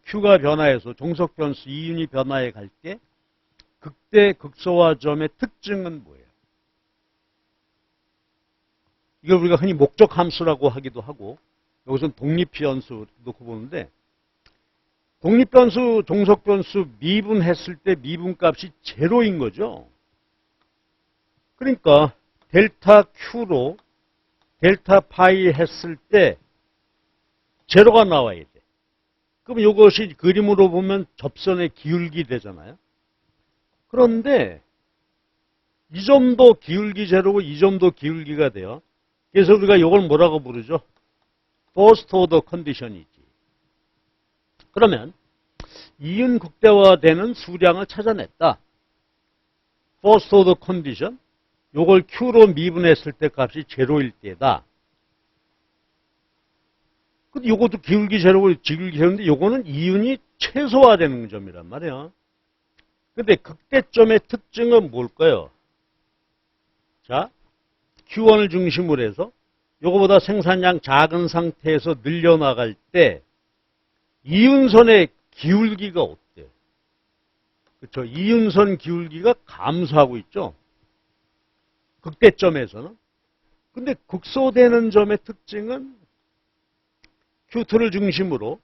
Q가 변화해서 종속변수 이윤이 변화해 갈 때 극대 극소화점의 특징은 뭐예요? 이걸 우리가 흔히 목적 함수라고 하기도 하고 여기서는 독립변수 놓고 보는데 독립변수, 종속변수 미분했을 때 미분값이 제로인 거죠. 그러니까 델타 Q로 델타 파이 했을 때 제로가 나와야 돼. 그럼 이것이 그림으로 보면 접선의 기울기 되잖아요. 그런데 이 점도 기울기 제로고 이 점도 기울기가 돼요. 그래서 우리가 이걸 뭐라고 부르죠? First order condition이지. 그러면 이윤 극대화되는 수량을 찾아냈다. First order condition. 요걸 Q로 미분했을 때 값이 제로일 때다. 근데 요것도 기울기 제로고 기울기 제로인데 요거는 이윤이 최소화되는 점이란 말이에요. 근데 극대점의 특징은 뭘까요? 자, Q1을 중심으로 해서 요거보다 생산량 작은 상태에서 늘려나갈 때 이윤선의 기울기가 어때요? 그렇죠? 이윤선 기울기가 감소하고 있죠? 극대점에서는. 근데 극소되는 점의 특징은 Q2를 중심으로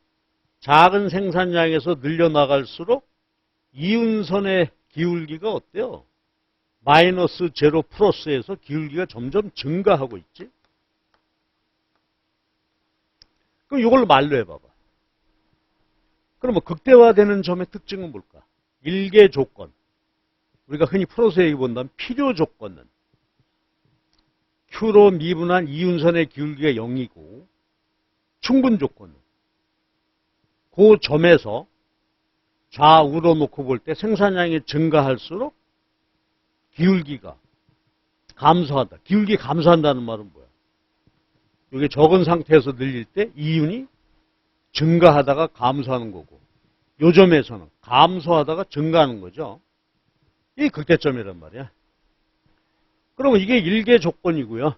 작은 생산량에서 늘려나갈수록 이윤선의 기울기가 어때요? 마이너스 제로 플러스에서 기울기가 점점 증가하고 있지. 그럼 이걸 말로 해봐봐. 그러면 극대화되는 점의 특징은 뭘까? 일개 조건. 우리가 흔히 풀어서 얘기본다면 필요 조건은 Q로 미분한 이윤선의 기울기가 0이고 충분 조건은 그 점에서 좌우로 놓고 볼 때 생산량이 증가할수록 기울기가 감소한다. 기울기 감소한다는 말은 뭐야? 이게 적은 상태에서 늘릴 때 이윤이 증가하다가 감소하는 거고 요 점에서는 감소하다가 증가하는 거죠. 이게 극대점이란 말이야. 그러면 이게 일개 조건이고요.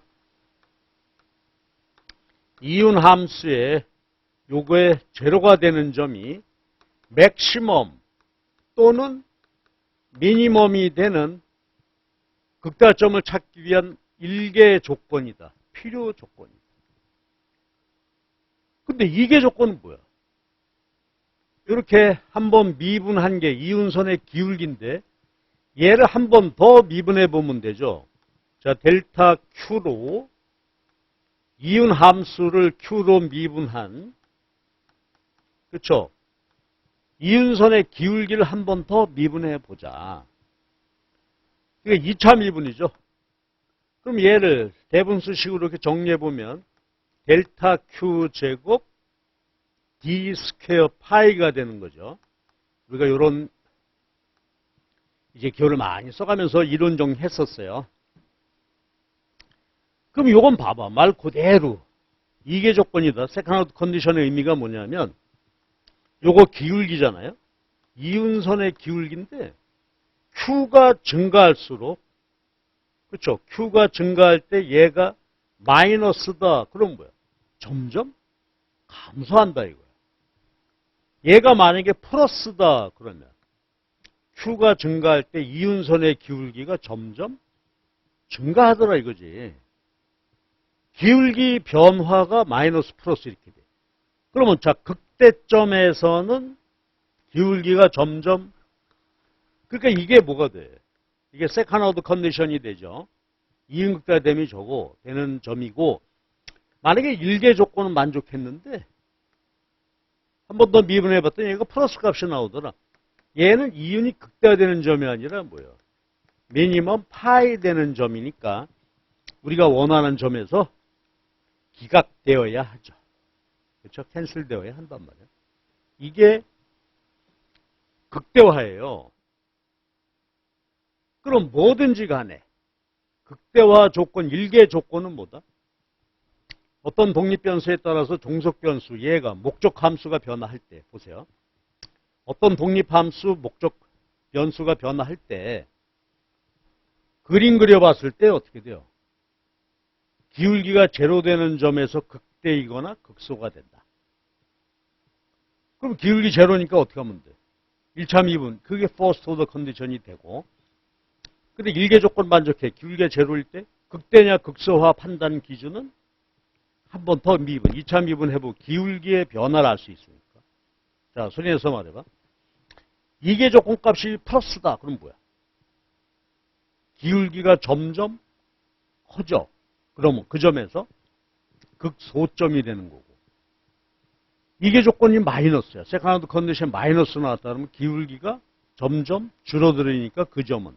이윤 함수에 요거에 제로가 되는 점이 맥시멈 또는 미니멈이 되는 극대화점을 찾기 위한 일개 조건이다. 필요 조건이다. 근데 이계 조건은 뭐야? 이렇게 한번 미분한 게 이윤선의 기울기인데 얘를 한 번 더 미분해 보면 되죠. 자, 델타 Q로 이윤 함수를 Q로 미분한, 그렇죠? 이윤선의 기울기를 한 번 더 미분해 보자. 이게 2차 미분이죠. 그럼 얘를 대분수식으로 이렇게 정리해 보면 델타 Q 제곱 D 스퀘어 파이가 되는 거죠. 우리가 이런 이제 기호를 많이 써가면서 이론 정리했었어요. 그럼 이건 봐봐. 말 그대로 이계 조건이다. 세컨드 컨디션의 의미가 뭐냐면 요거 기울기잖아요. 이윤선의 기울기인데 Q가 증가할수록, 그렇죠? Q가 증가할 때 얘가 마이너스다. 그럼 뭐야? 점점 감소한다 이거야. 얘가 만약에 플러스다 그러면 Q가 증가할 때 이윤선의 기울기가 점점 증가하더라 이거지. 기울기 변화가 마이너스 플러스 이렇게 돼. 그러면 자, 극대점에서는 기울기가 점점, 그러니까 이게 뭐가 돼? 이게 세컨드 컨디션이 되죠. 이윤극대됨이 저거 되는 점이고, 만약에 일계 조건은 만족했는데 한 번 더 미분해 봤더니 얘가 플러스 값이 나오더라. 얘는 이윤이 극대화되는 점이 아니라 뭐예요? 미니멈 파이 되는 점이니까 우리가 원하는 점에서 기각되어야 하죠. 그렇죠? 캔슬되어야 한단 말이에요. 이게 극대화예요. 그럼 뭐든지 간에 극대화 조건, 일계 조건은 뭐다? 어떤 독립변수에 따라서 종속변수, 얘가 목적함수가 변화할 때, 보세요. 어떤 독립함수, 목적변수가 변화할 때 그림 그려봤을 때 어떻게 돼요? 기울기가 제로 되는 점에서 극대이거나 극소가 된다. 그럼 기울기 제로니까 어떻게 하면 돼? 1차 미분, 그게 first order 컨디션이 되고, 근데 일계 조건 만족해. 기울기가 제로일 때 극대냐 극소화 판단 기준은 한 번 더 미분, 2차 미분 해보고 기울기의 변화를 알 수 있으니까. 자, 소리내서 말해봐. 이계 조건 값이 플러스다. 그럼 뭐야? 기울기가 점점 커져. 그러면 그 점에서 극소점이 되는 거고. 이계 조건이 마이너스야. 세컨드 컨디션 마이너스 나왔다 그러면 기울기가 점점 줄어들으니까 그 점은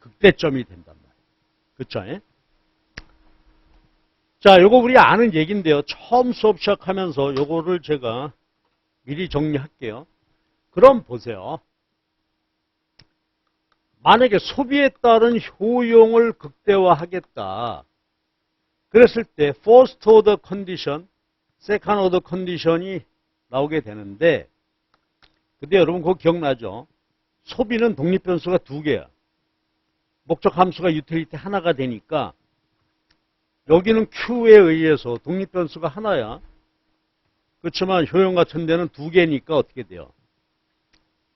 극대점이 된단 말이에요. 그쵸? 예? 자, 요거 우리 아는 얘기인데요. 처음 수업 시작하면서 요거를 제가 미리 정리할게요. 그럼 보세요. 만약에 소비에 따른 효용을 극대화하겠다. 그랬을 때 first order condition, second order condition이 나오게 되는데, 근데 여러분 그거 기억나죠? 소비는 독립변수가 두 개야. 목적 함수가 유틸리티 하나가 되니까 여기는 Q에 의해서 독립변수가 하나야. 그렇지만 효용 같은 데는 두 개니까 어떻게 돼요?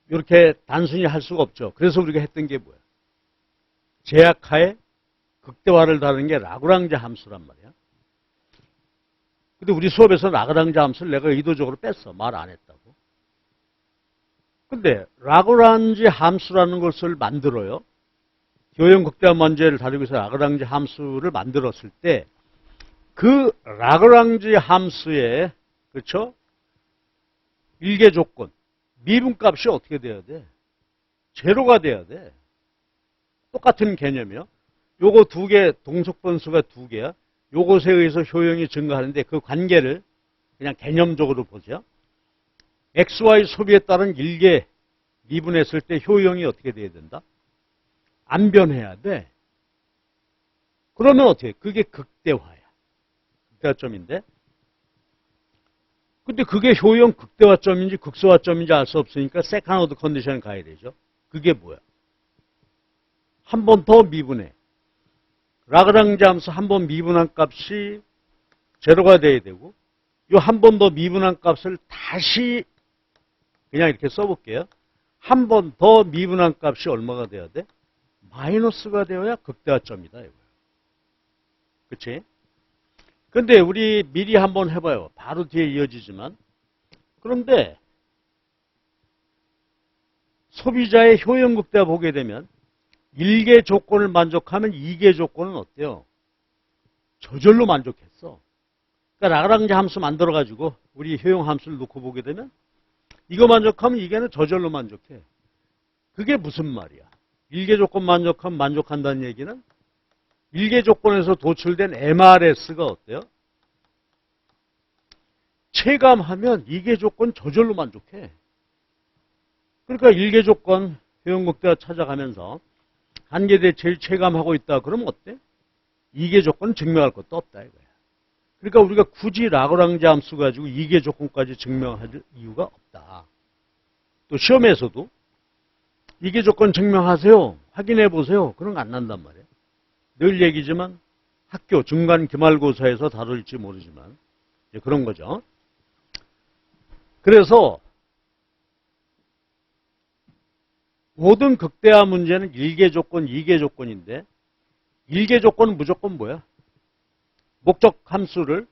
이렇게 단순히 할 수가 없죠. 그래서 우리가 했던 게 뭐야? 제약하에 극대화를 다루는 게 라그랑지 함수란 말이야. 근데 우리 수업에서 라그랑지 함수를 내가 의도적으로 뺐어. 말 안 했다고. 근데 라그랑지 함수라는 것을 만들어요. 효용 극대화 문제를 다루기 위해서 라그랑지 함수를 만들었을 때 그 라그랑지 함수의, 그렇죠? 일계 조건, 미분값이 어떻게 돼야 돼? 제로가 돼야 돼. 똑같은 개념이요. 요거 두 개, 동속변수가 두 개야. 요것에 의해서 효용이 증가하는데 그 관계를 그냥 개념적으로 보죠. XY 소비에 따른 일계 미분했을 때 효용이 어떻게 돼야 된다? 안 변해야 돼. 그러면 어떻게? 그게 극대화야. 극대화점인데. 근데 그게 효용 극대화점인지 극소화점인지 알 수 없으니까 세컨드 오더 컨디션 가야 되죠. 그게 뭐야? 한 번 더 미분해. 라그랑지 함수 한 번 미분한 값이 제로가 돼야 되고, 이 한 번 더 미분한 값을 다시 그냥 이렇게 써볼게요. 한 번 더 미분한 값이 얼마가 돼야 돼? 마이너스가 되어야 극대화점이다. 이거예요. 그치? 근데 우리 미리 한번 해봐요. 바로 뒤에 이어지지만. 그런데 소비자의 효용 극대화 보게 되면 1개 조건을 만족하면 2개 조건은 어때요? 저절로 만족했어. 그러니까 라그랑지 함수 만들어가지고 우리 효용 함수를 놓고 보게 되면 이거 만족하면 이게는 저절로 만족해. 그게 무슨 말이야? 1개 조건 만족하면 만족한다는 얘기는 1개 조건에서 도출된 MRS가 어때요? 체감하면 2개 조건 저절로 만족해. 그러니까 1개 조건 효용 극대화 찾아가면서 한계 대체를 체감하고 있다. 그러면 어때? 2개 조건 증명할 것도 없다 이거야. 그러니까 우리가 굳이 라그랑지 함수 가지고 2개 조건까지 증명할 이유가 없다. 또 시험에서도 2개 조건 증명하세요. 확인해 보세요. 그런 거 안 난단 말이에요. 늘 얘기지만 학교 중간 기말고사에서 다룰지 모르지만 그런 거죠. 그래서 모든 극대화 문제는 1개 조건, 2개 조건인데 1개 조건은 무조건 뭐야? 목적 함수를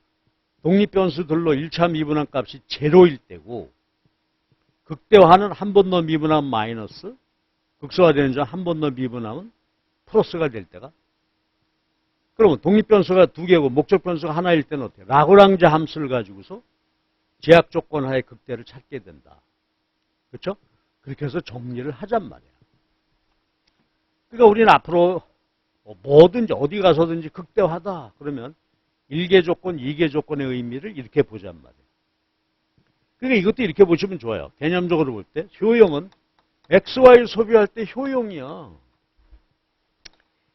독립변수들로 1차 미분한 값이 제로일 때고 극대화는 한 번 더 미분하면 마이너스, 극소화되는 점 한 번 더 미분하면 플러스가 될 때가. 그러면 독립변수가 두 개고 목적변수가 하나일 때는 어때요? 라그랑지 함수를 가지고서 제약 조건 하에 극대를 찾게 된다. 그렇죠? 그렇게 해서 정리를 하잔 말이야. 그러니까 우리는 앞으로 뭐든지 어디 가서든지 극대화하다 그러면 1개 조건, 2개 조건의 의미를 이렇게 보잔 말이에요. 그러니까 이것도 이렇게 보시면 좋아요. 개념적으로 볼 때 효용은 XY 소비할 때 효용이야.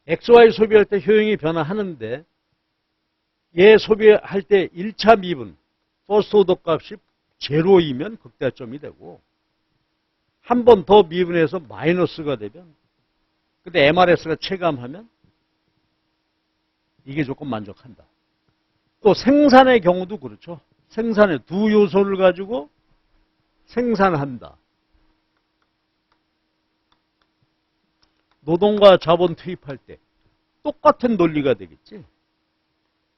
XY 소비할 때 효용이 변화하는데 얘 소비할 때 1차 미분, 퍼스트 오더 값이 제로이면 극대화점이 되고 한 번 더 미분해서 마이너스가 되면 근데 MRS가 체감하면 이게 조금 만족한다. 또 생산의 경우도 그렇죠. 생산의 두 요소를 가지고 생산한다. 노동과 자본 투입할 때 똑같은 논리가 되겠지.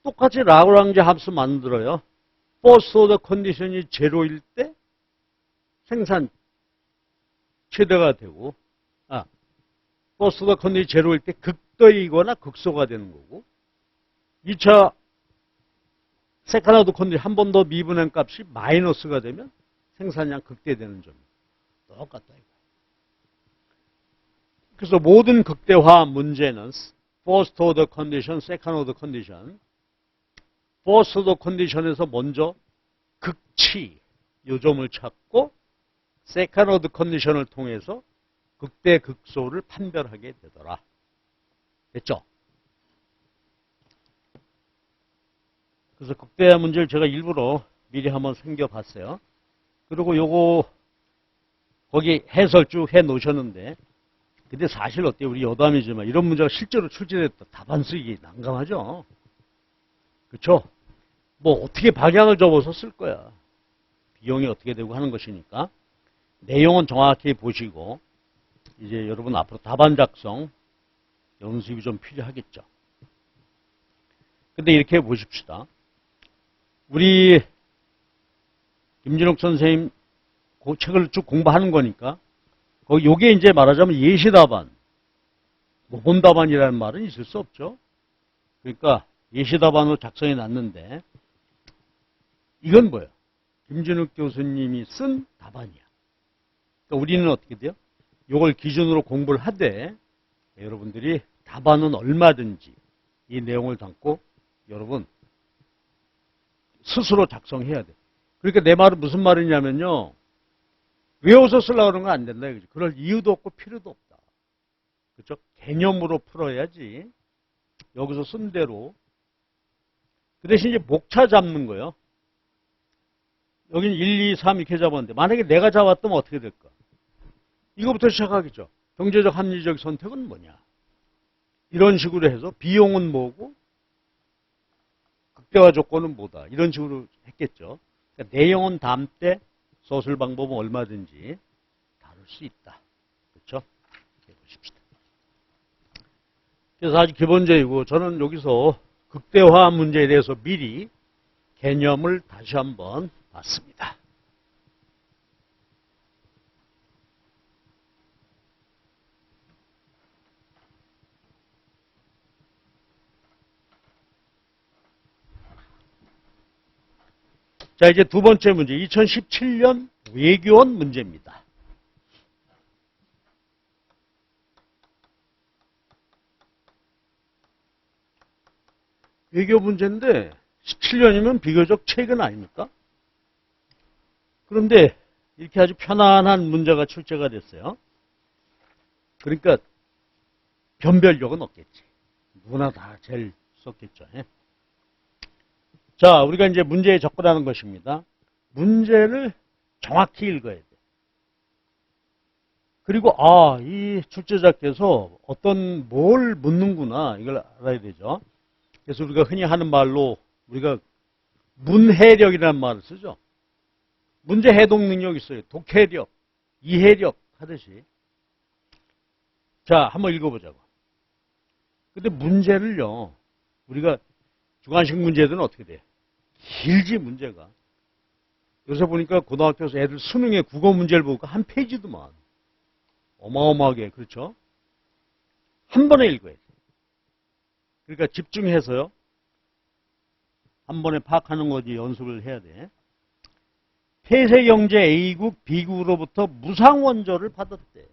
똑같이 라그랑지 함수 만들어요. 퍼스트 오더 컨디션이 제로일 때 생산 최대가 되고 퍼스트 오더 컨디션이 제로일 때 극도이거나 극소가 되는 거고 2차 세컨 오더 컨디션 한 번 더 미분한 값이 마이너스가 되면 생산량 극대되는 점이 똑같다. 그래서 모든 극대화 문제는 퍼스트 오더 컨디션, 세컨 오더 컨디션 퍼스트 오더 컨디션에서 먼저 극치 요점을 찾고 세컨 오더 컨디션을 통해서 극대 극소를 판별하게 되더라. 됐죠? 그래서 극대화 문제를 제가 일부러 미리 한번 생겨봤어요. 그리고 요거 거기 해설 쭉 해놓으셨는데 근데 사실 어때요? 우리 여담이지만 이런 문제가 실제로 출제됐다. 답안 쓰기 난감하죠? 그렇죠? 뭐 어떻게 방향을 접어서 쓸 거야. 비용이 어떻게 되고 하는 것이니까 내용은 정확히 보시고 이제 여러분 앞으로 답안 작성 연습이 좀 필요하겠죠. 근데 이렇게 보십시다. 우리 김진욱 선생님 그 책을 쭉 공부하는 거니까 거기 요게 이제 말하자면 예시 답안, 모범 답안이라는 말은 있을 수 없죠. 그러니까 예시 답안으로 작성해 놨는데 이건 뭐예요? 김진욱 교수님이 쓴 답안이야. 그러니까 우리는 어떻게 돼요? 요걸 기준으로 공부를 하되 여러분들이 답안은 얼마든지 이 내용을 담고 여러분 스스로 작성해야 돼. 그러니까 내 말은 무슨 말이냐면요. 외워서 쓰려고 하는 건 안 된다. 이거죠. 그럴 이유도 없고 필요도 없다. 그렇죠? 개념으로 풀어야지. 여기서 쓴 대로. 그 대신 이제 목차 잡는 거예요. 여기는 1, 2, 3 이렇게 잡았는데 만약에 내가 잡았다면 어떻게 될까? 이거부터 시작하겠죠. 경제적 합리적 선택은 뭐냐? 이런 식으로 해서 비용은 뭐고 극대화 조건은 뭐다. 이런 식으로 했겠죠. 그러니까 내용은 담되 서술 방법은 얼마든지 다룰 수 있다. 그렇죠? 이렇게 보십시다. 그래서 아주 기본적이고 저는 여기서 극대화 문제에 대해서 미리 개념을 다시 한번 봤습니다. 자, 이제 두 번째 문제, 2017년 외교원 문제입니다. 외교 문제인데 17년이면 비교적 최근 아닙니까? 그런데 이렇게 아주 편안한 문제가 출제가 됐어요. 그러니까 변별력은 없겠지. 누구나 다 제일 썼겠죠. 자, 우리가 이제 문제에 접근하는 것입니다. 문제를 정확히 읽어야 돼. 그리고 이 출제자께서 어떤 뭘 묻는구나 이걸 알아야 되죠. 그래서 우리가 흔히 하는 말로 우리가 문해력이라는 말을 쓰죠. 문제 해독 능력이 있어요. 독해력, 이해력 하듯이. 자, 한번 읽어보자고. 근데 문제를요, 우리가 주관식 문제들은 어떻게 돼? 길지, 문제가. 요새 보니까 고등학교에서 애들 수능에 국어 문제를 보니까 한 페이지도만. 어마어마하게, 그렇죠? 한 번에 읽어야 돼. 그러니까 집중해서요. 한 번에 파악하는 거지 연습을 해야 돼. 폐쇄경제 A국, B국으로부터 무상원조를 받았대.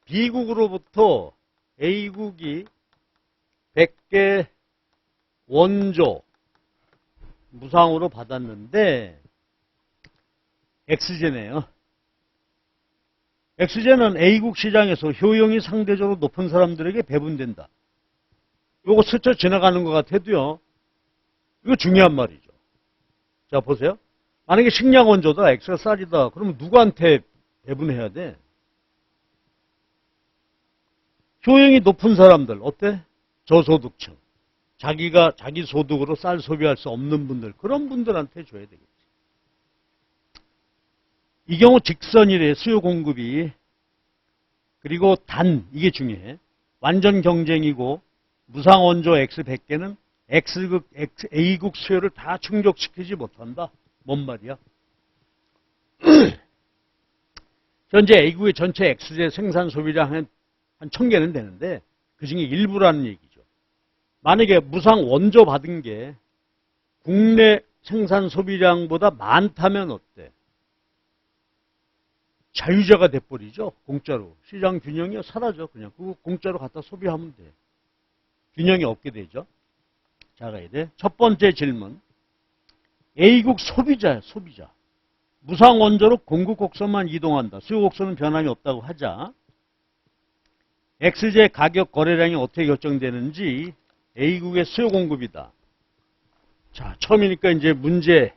B국으로부터 A국이 100개 원조 무상으로 받았는데 X제네요. X제는 A국 시장에서 효용이 상대적으로 높은 사람들에게 배분된다. 요거 스쳐 지나가는 것 같아도요. 이거 중요한 말이죠. 자, 보세요. 만약에 식량 원조다, X가 쌀이다. 그러면 누구한테 배분해야 돼? 효용이 높은 사람들, 어때? 저소득층. 자기 소득으로 쌀 소비할 수 없는 분들, 그런 분들한테 줘야 되겠지. 이 경우 직선이래, 수요 공급이. 그리고 이게 중요해. 완전 경쟁이고, 무상원조 X 100개는 A국 수요를 다 충족시키지 못한다. 뭔 말이야? 현재 A국의 전체 X제 생산 소비량 한 1000개는 되는데 그 중에 일부라는 얘기죠. 만약에 무상 원조 받은 게 국내 생산 소비량보다 많다면 어때? 자유자가 돼버리죠. 공짜로. 시장 균형이 사라져. 그냥 그거 공짜로 갖다 소비하면 돼. 균형이 없게 되죠. 자, 가야 돼. 첫 번째 질문. A국 소비자야, 소비자. 무상 원조로 공급 곡선만 이동한다. 수요 곡선은 변함이 없다고 하자. X제 가격 거래량이 어떻게 결정되는지 A국의 수요 공급이다. 자, 처음이니까 이제 문제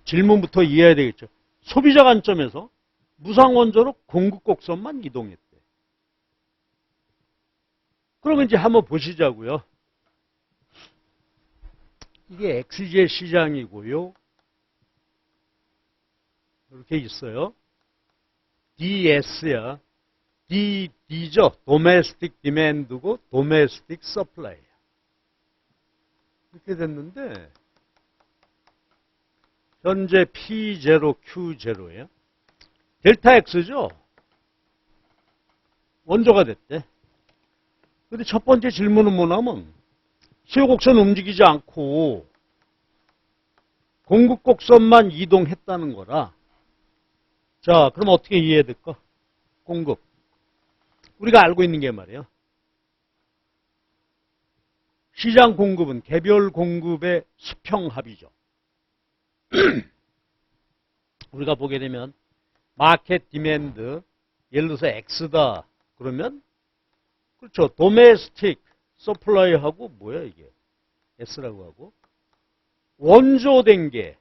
질문부터 이해해야 되겠죠. 소비자 관점에서 무상 원조로 공급 곡선만 이동했대. 그러면 이제 한번 보시자고요. 이게 X제 시장이고요. 이렇게 있어요. DS야. D죠. 도메스틱 디맨드고 도메스틱 서플라이. 이렇게 됐는데 현재 P0, Q0예요. 델타 X죠. 원조가 됐대. 근데 첫 번째 질문은 뭐냐면 수요 곡선 움직이지 않고 공급 곡선만 이동했다는 거라. 자, 그럼 어떻게 이해해야 될까? 공급. 우리가 알고 있는 게 말이에요. 시장 공급은 개별 공급의 수평합이죠. 우리가 보게 되면 마켓 디맨드, 예를 들어서 X다. 그러면 그렇죠. 도메스틱 서플라이하고 뭐야 이게? S라고 하고 원조된 게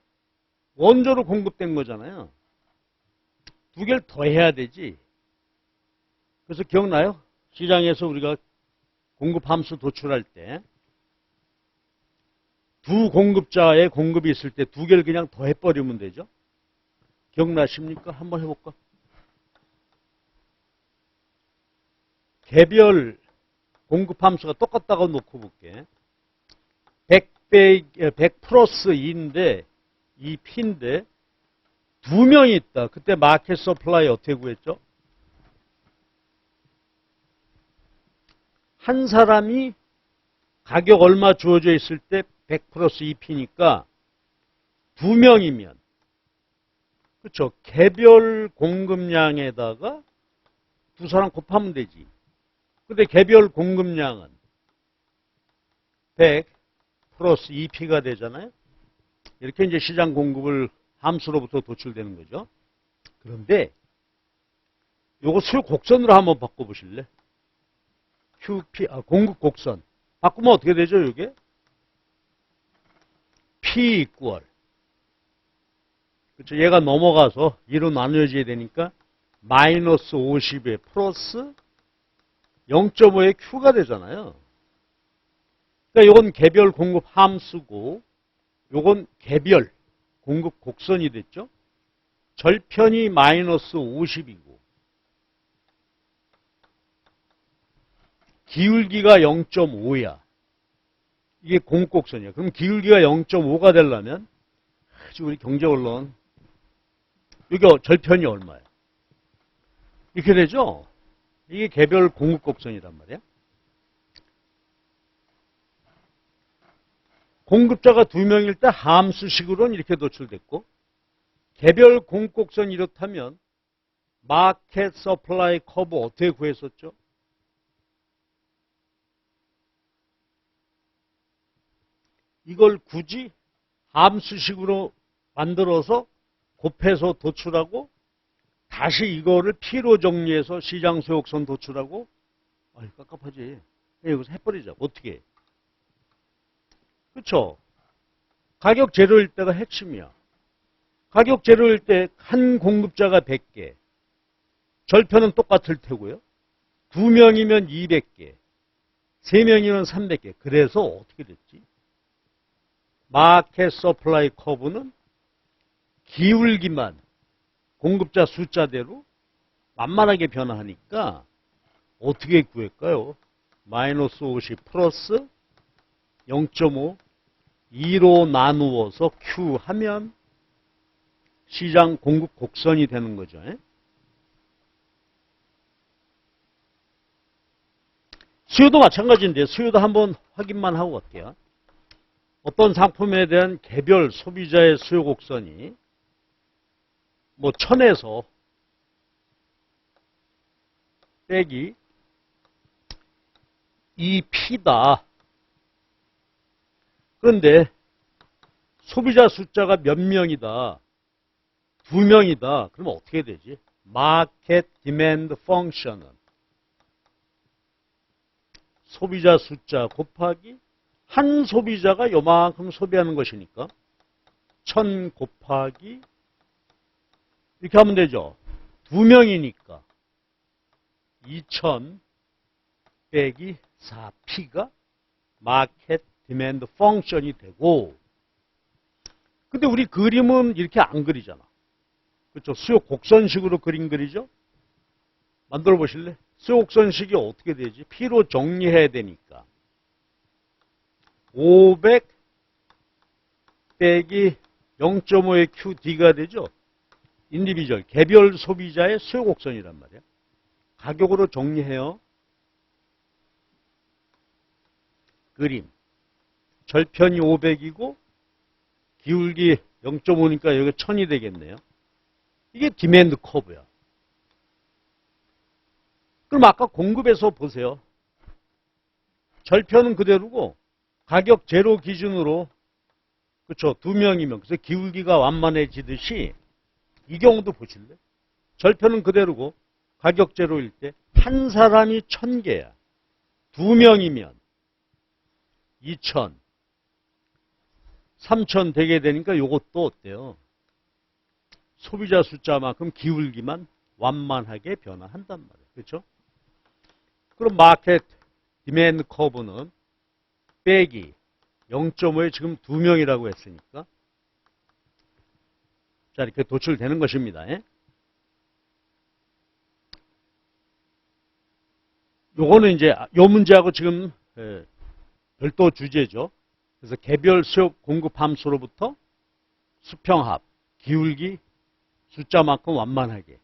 원조로 공급된 거잖아요. 두 개를 더 해야 되지. 그래서 기억나요? 시장에서 우리가 공급 함수 도출할 때 두 공급자의 공급이 있을 때 두 개를 그냥 더 해버리면 되죠. 기억나십니까? 한번 해볼까? 개별 공급 함수가 똑같다고 놓고 볼게. 100 플러스 2인데, 2P인데, 두 명이 있다. 그때 마켓 서플라이 어떻게 구했죠? 한 사람이 가격 얼마 주어져 있을 때 100 플러스 2P니까 두 명이면, 그렇죠? 개별 공급량에다가 두 사람 곱하면 되지. 근데 개별 공급량은 100 플러스 2P가 되잖아요. 이렇게 이제 시장 공급을 함수로부터 도출되는 거죠. 그런데 요거 수요 곡선으로 한번 바꿔보실래? QP, 공급 곡선. 바꾸면 어떻게 되죠, 이게? P 이퀄. 그렇죠. 얘가 넘어가서 2로 나누어져야 되니까 마이너스 50에 플러스 0.5의 Q가 되잖아요. 그러니까 이건 개별 공급 함수고 요건 개별 공급 곡선이 됐죠. 절편이 마이너스 50이고 기울기가 0.5야. 이게 공급 곡선이야. 그럼 기울기가 0.5가 되려면 우리 경제 언론 이게 절편이 얼마야? 이렇게 되죠. 이게 개별 공급 곡선이란 말이야. 공급자가 두 명일 때 함수식으로는 이렇게 도출됐고 개별 공급 곡선 이렇다면 마켓 서플라이 커브 어떻게 구했었죠? 이걸 굳이 함수식으로 만들어서 곱해서 도출하고 다시 이거를 P로 정리해서 시장 소욕선 도출하고 깝깝하지. 여기서 해버리자. 어떻게? 그렇죠? 가격 제로일 때가 핵심이야. 가격 제로일 때 한 공급자가 100개. 절편은 똑같을 테고요. 두 명이면 200개. 세 명이면 300개. 그래서 어떻게 됐지? 마켓 서플라이 커브는 기울기만 공급자 숫자대로 만만하게 변화하니까 어떻게 구할까요? 마이너스 50 플러스 0.5 2로 나누어서 Q 하면 시장 공급 곡선이 되는 거죠. 수요도 마찬가지인데 수요도 한번 확인만 하고 갈게요. 어떤 상품에 대한 개별 소비자의 수요 곡선이 뭐 1000에서 빼기 2P다. 그런데 소비자 숫자가 몇 명이다. 두 명이다. 그러면 어떻게 되지? 마켓 디맨드 펑션은 소비자 숫자 곱하기 한 소비자가 요만큼 소비하는 것이니까 1000 곱하기 이렇게 하면 되죠. 두 명이니까 2000 빼기 4P가 마켓 디맨드 펑션이 되고 근데 우리 그림은 이렇게 안 그리잖아. 그렇죠? 수요 곡선식으로 그림 그리죠? 만들어 보실래? 수요 곡선식이 어떻게 되지? P로 정리해야 되니까 500 빼기 0.5의 QD가 되죠? 인디비주얼, 개별 소비자의 수요 곡선이란 말이야. 가격으로 정리해요. 그림. 절편이 500이고 기울기 0.5니까 여기 1000이 되겠네요. 이게 디맨드 커브야. 그럼 아까 공급에서 보세요. 절편은 그대로고 가격 제로 기준으로 그렇죠. 두 명이면 그래서 기울기가 완만해지듯이 이 경우도 보실래요? 절편은 그대로고 가격 제로일 때 한 사람이 1000개야. 두 명이면 2000, 3000 되게 되니까 이것도 어때요? 소비자 숫자만큼 기울기만 완만하게 변화한단 말이에요. 그렇죠? 그럼 마켓 디맨드 커브는 빼기 0.5에 지금 두 명이라고 했으니까 자 이렇게 도출되는 것입니다. 요거는 이제 요 문제하고 지금 별도 주제죠. 그래서 개별 수요 공급 함수로부터 수평합, 기울기, 숫자만큼 완만하게.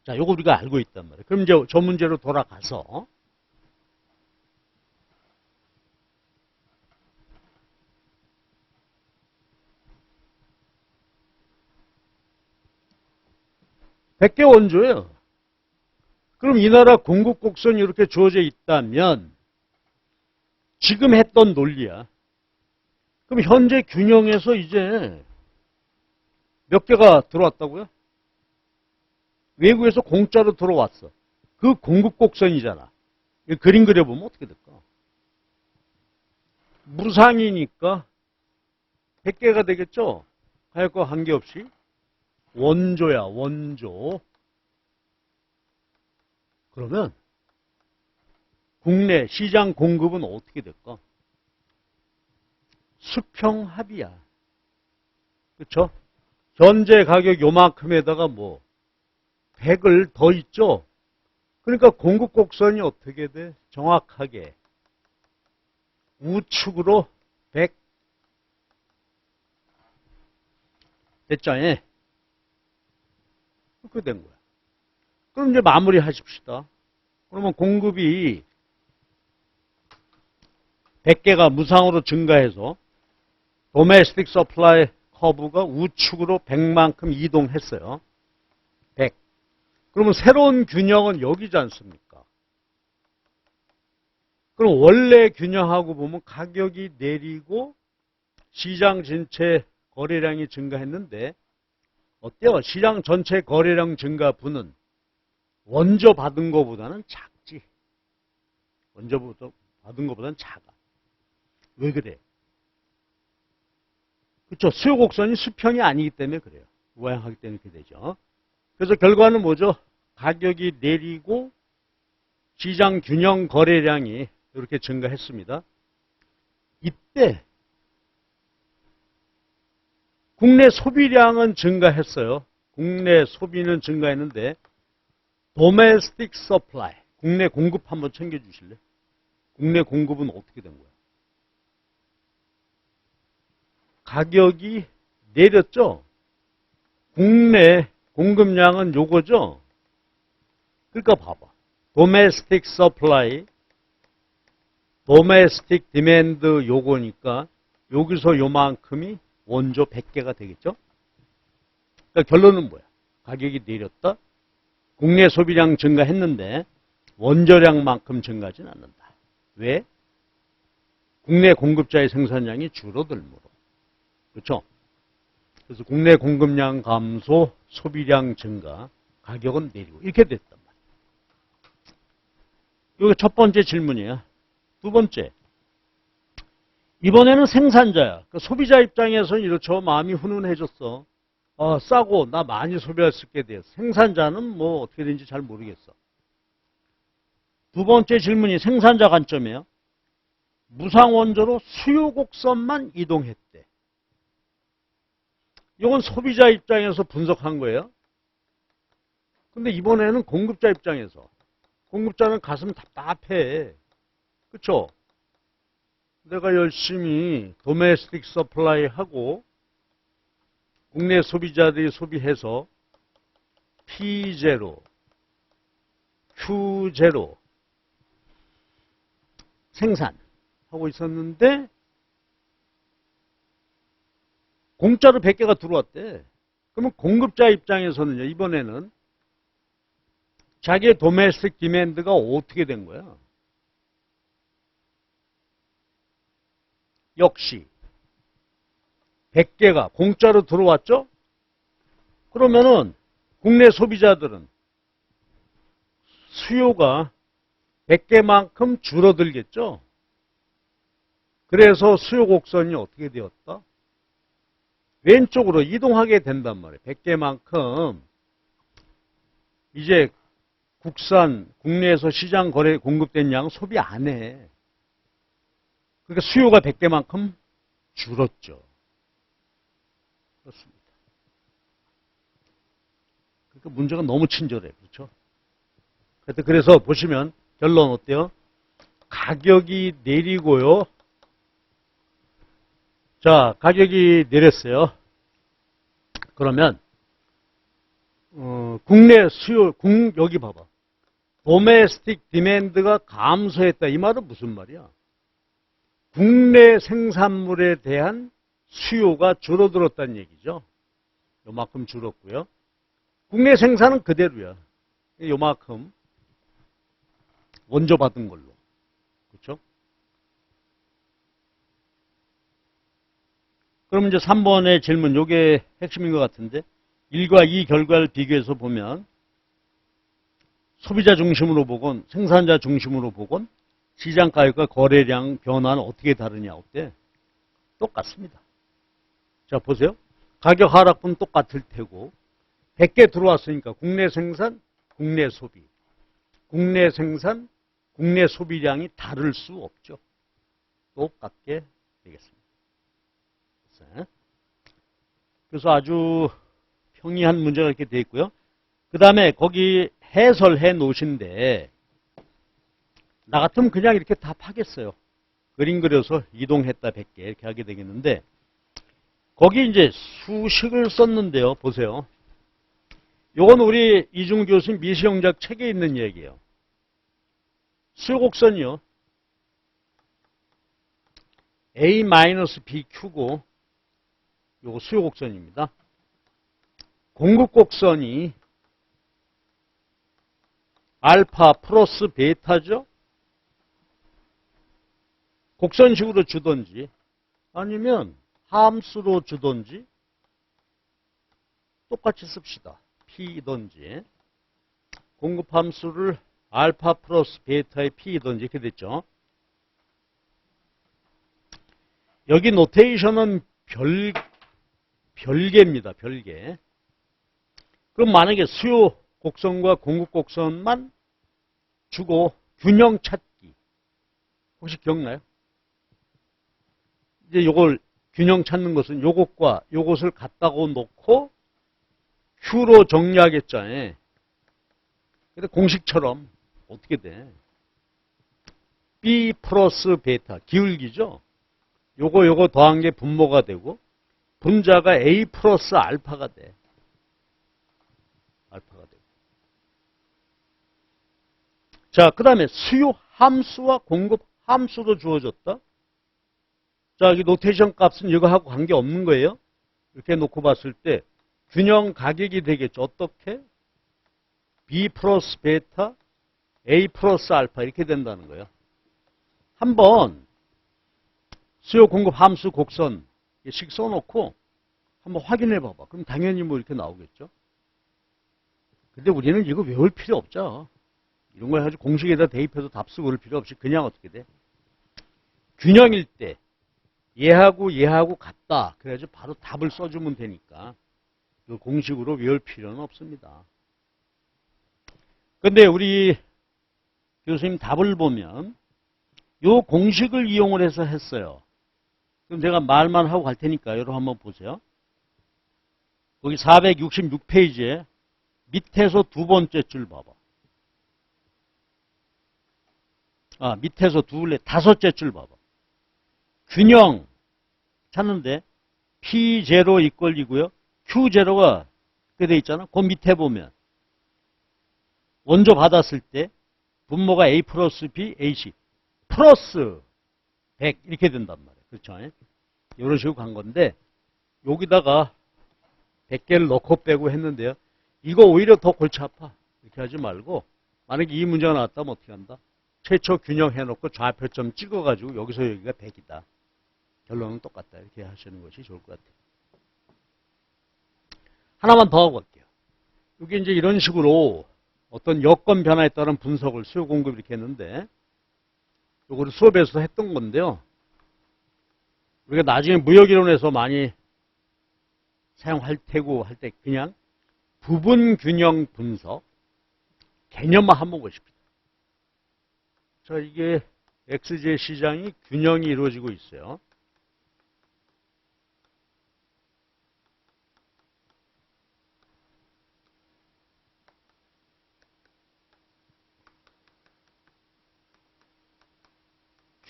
자, 요거 우리가 알고 있단 말이에요. 그럼 이제 저 문제로 돌아가서 100개 원조예요. 그럼 이 나라 공급 곡선이 이렇게 주어져 있다면 지금 했던 논리야. 그럼 현재 균형에서 이제 몇 개가 들어왔다고요? 외국에서 공짜로 들어왔어. 그 공급 곡선이잖아. 그림 그려보면 어떻게 될까? 무상이니까 100개가 되겠죠? 하여과 관계없이. 원조야, 원조. 그러면 국내 시장 공급은 어떻게 될까? 수평합이야. 그렇죠? 현재 가격 요만큼에다가 뭐 100을 더 있죠? 그러니까 공급 곡선이 어떻게 돼? 정확하게 우측으로 100 됐죠? 예. 그렇게 된 거야. 그럼 이제 마무리 하십시다. 그러면 공급이 100개가 무상으로 증가해서 도메스틱 서플라이 커브가 우측으로 100만큼 이동했어요. 100. 그러면 새로운 균형은 여기지 않습니까? 그럼 원래 균형하고 보면 가격이 내리고 시장 전체 거래량이 증가했는데 어때요? 시장 전체 거래량 증가분은 원조 받은 것보다는 작지. 원조 받은 것보다는 작아. 왜 그래? 그렇죠. 수요 곡선이 수평이 아니기 때문에 그래요. 우양하기 때문에 그렇게 되죠. 그래서 결과는 뭐죠? 가격이 내리고 시장 균형 거래량이 이렇게 증가했습니다. 이때 국내 소비량은 증가했어요. 국내 소비는 증가했는데 domestic supply, 국내 공급 한번 챙겨주실래요? 국내 공급은 어떻게 된 거야? 가격이 내렸죠? 국내 공급량은 요거죠? 그러니까 봐봐. domestic supply, domestic demand 요거니까 여기서 요만큼이 원조 100개가 되겠죠? 그러니까 결론은 뭐야? 가격이 내렸다. 국내 소비량 증가했는데 원조량만큼 증가하진 않는다. 왜? 국내 공급자의 생산량이 줄어들므로. 그렇죠? 그래서 국내 공급량 감소, 소비량 증가, 가격은 내리고 이렇게 됐단 말이에요. 이게 첫 번째 질문이에요. 두 번째. 이번에는 생산자야. 그 소비자 입장에서는 이렇죠. 마음이 훈훈해졌어. 싸고 나 많이 소비할 수 있게 돼. 생산자는 뭐 어떻게 되는지 잘 모르겠어. 두 번째 질문이 생산자 관점이에요. 무상원조로 수요 곡선만 이동했대. 이건 소비자 입장에서 분석한 거예요. 근데 이번에는 공급자 입장에서. 공급자는 가슴 답답해. 그렇죠? 내가 열심히 도메스틱 서플라이 하고 국내 소비자들이 소비해서 P0, Q0 생산하고 있었는데 공짜로 100개가 들어왔대. 그러면 공급자 입장에서는요, 이번에는 자기의 도메스틱 디맨드가 어떻게 된 거야? 역시 100개가 공짜로 들어왔죠? 그러면은 국내 소비자들은 수요가 100개만큼 줄어들겠죠? 그래서 수요 곡선이 어떻게 되었다? 왼쪽으로 이동하게 된단 말이에요. 100개만큼 이제 국내에서 시장 거래 공급된 양 소비 안 해. 그러니까 수요가 100개만큼 줄었죠. 그렇습니다. 그러니까 문제가 너무 친절해. 그렇죠? 그래서 보시면 결론 어때요? 가격이 내리고요. 자, 가격이 내렸어요. 그러면 국내 수요, 여기 봐봐. 도메스틱 디맨드가 감소했다. 이 말은 무슨 말이야? 국내 생산물에 대한 수요가 줄어들었다는 얘기죠. 요만큼 줄었고요. 국내 생산은 그대로야. 요만큼 원조 받은 걸로. 그렇죠? 그럼 이제 3번의 질문, 요게 핵심인 것 같은데 1과 2 결과를 비교해서 보면 소비자 중심으로 보건 생산자 중심으로 보건 시장 가격과 거래량 변화는 어떻게 다르냐 어때? 똑같습니다. 자 보세요. 가격 하락분 똑같을 테고 100개 들어왔으니까 국내 생산, 국내 소비. 국내 생산, 국내 소비량이 다를 수 없죠. 똑같게 되겠습니다. 그래서 아주 평이한 문제가 이렇게 되어 있고요. 그 다음에 거기 해설해 놓으신데 나 같으면 그냥 이렇게 답하겠어요. 그림 그려서 이동했다 100개 이렇게 하게 되겠는데 거기 이제 수식을 썼는데요. 보세요. 요건 우리 이중우 교수님 미시영작 책에 있는 얘기예요. 수요곡선이요. A-BQ고 요거 수요곡선입니다. 공급곡선이 알파 플러스 베타죠. 곡선식으로 주던지 아니면 함수로 주던지 똑같이 씁시다. P이던지 공급함수를 알파 플러스 베타의 P이던지 이렇게 됐죠. 여기 노테이션은 별개입니다. 별개. 그럼 만약에 수요 곡선과 공급 곡선만 주고 균형 찾기 혹시 기억나요? 이제 요걸 균형 찾는 것은 요것과 요것을 갖다가 놓고 Q로 정리하겠잖아요. 근데 공식처럼 어떻게 돼? B 플러스 베타 기울기죠. 요거 더한 게 분모가 되고 분자가 A 플러스 알파가 돼. 알파가 되고. 자, 그 다음에 수요 함수와 공급 함수로 주어졌다. 자, 이 노테이션 값은 이거하고 관계없는 거예요. 이렇게 놓고 봤을 때 균형 가격이 되겠죠. 어떻게? B 플러스 베타, A 플러스 알파 이렇게 된다는 거예요. 한번 수요 공급 함수 곡선 식 써놓고 한번 확인해 봐봐. 그럼 당연히 뭐 이렇게 나오겠죠. 근데 우리는 이거 외울 필요 없죠. 이런 거 해가지고 공식에다 대입해서 답 쓰고 그럴 필요 없이 그냥 어떻게 돼? 균형일 때 얘하고 같다. 그래가지고 바로 답을 써주면 되니까 그 공식으로 외울 필요는 없습니다. 근데 우리 교수님 답을 보면 요 공식을 이용을 해서 했어요. 그럼 제가 말만 하고 갈 테니까 여러분 한번 보세요. 거기 466페이지에 밑에서 두 번째 줄 봐봐. 밑에서 다섯째 줄 봐봐. 균형 찾는데 P0 이꼴이고요. Q0가 그렇게 돼 있잖아. 그 밑에 보면 원조 받았을 때 분모가 A 플러스 B, AC 플러스 100 이렇게 된단 말이에요. 그렇죠? 이런 식으로 간 건데 여기다가 100개를 넣고 빼고 했는데요. 이거 오히려 더 골치 아파. 이렇게 하지 말고 만약에 이 문제가 나왔다면 어떻게 한다? 최초 균형 해놓고 좌표점 찍어가지고 여기서 여기가 100이다. 결론은 똑같다. 이렇게 하시는 것이 좋을 것 같아요. 하나만 더 하고 갈게요. 이게 이제 이런 식으로 어떤 여건 변화에 따른 분석을 수요 공급 이렇게 했는데 이거를 수업에서 했던 건데요. 우리가 나중에 무역이론에서 많이 사용할 테고 할 때 그냥 부분 균형 분석 개념만 한번 보십시오. 자, 이게 XJ 시장이 균형이 이루어지고 있어요.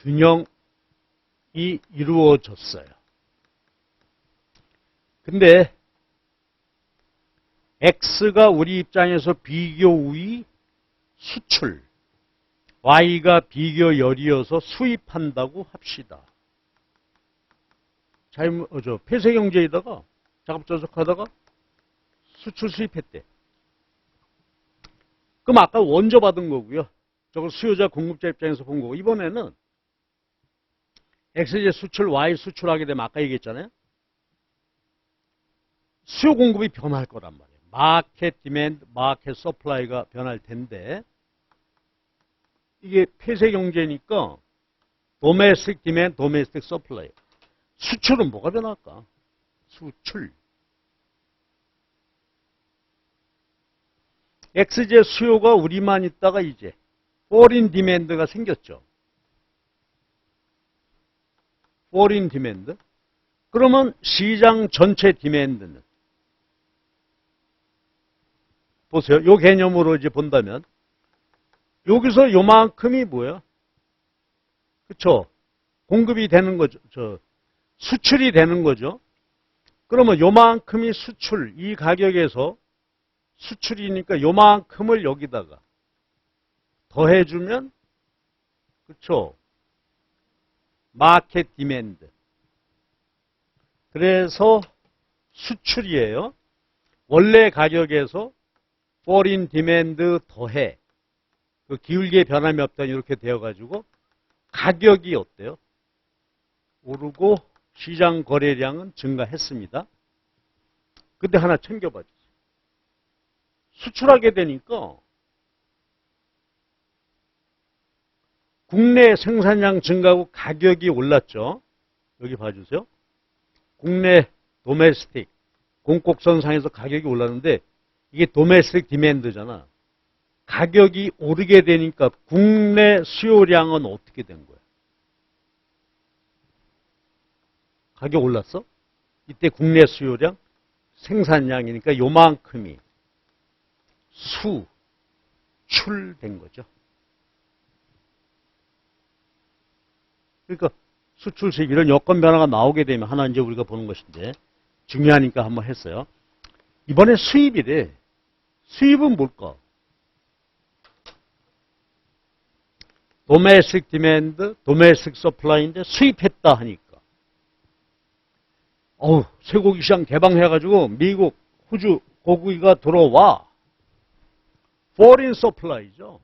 균형이 이루어졌어요. 근데 X가 우리 입장에서 비교 우위 수출, Y가 비교 열이어서 수입한다고 합시다. 폐쇄경제에다가 작업조작하다가 수출 수입했대. 그럼 아까 원조 받은 거고요. 저걸 수요자 공급자 입장에서 본 거고, 이번에는 X제 수출, Y 수출하게 되면 아까 얘기했잖아요. 수요 공급이 변할 거란 말이에요. 마켓 디맨드, 마켓 서플라이가 변할 텐데, 이게 폐쇄 경제니까 도메스틱 디맨드, 도메스틱 서플라이. 수출은 뭐가 변할까? 수출. X제 수요가 우리만 있다가 이제 포린 디맨드가 생겼죠. 포린 디맨드. 그러면 시장 전체 디맨드는 보세요. 이 개념으로 이제 본다면 여기서 요만큼이 뭐야? 그쵸? 공급이 되는 거죠. 수출이 되는 거죠. 그러면 요만큼이 수출, 이 가격에서 수출이니까 요만큼을 여기다가 더해주면, 그쵸? 마켓 디맨드. 그래서 수출이에요. 원래 가격에서 포린 디맨드 더해. 그 기울기의 변함이 없다 이렇게 되어가지고 가격이 어때요? 오르고 시장 거래량은 증가했습니다. 근데 하나 챙겨봐 주세요. 수출하게 되니까 국내 생산량 증가하고 가격이 올랐죠. 여기 봐주세요. 국내 도메스틱 공곡선상에서 가격이 올랐는데 이게 도메스틱 디맨드잖아. 가격이 오르게 되니까 국내 수요량은 어떻게 된 거야? 가격 올랐어? 이때 수요량, 생산량이니까 요만큼이 수출된 거죠. 그러니까 수출 수입 이런 여건 변화가 나오게 되면 하나 이제 우리가 보는 것인데 중요하니까 한번 했어요. 이번에 수입이래. 수입은 뭘까? 도메스틱 디맨드, 도메스틱 서플라이인데 수입했다 하니까. 쇠고기 시장 개방해가지고 미국, 호주 고기가 들어와. foreign supply죠.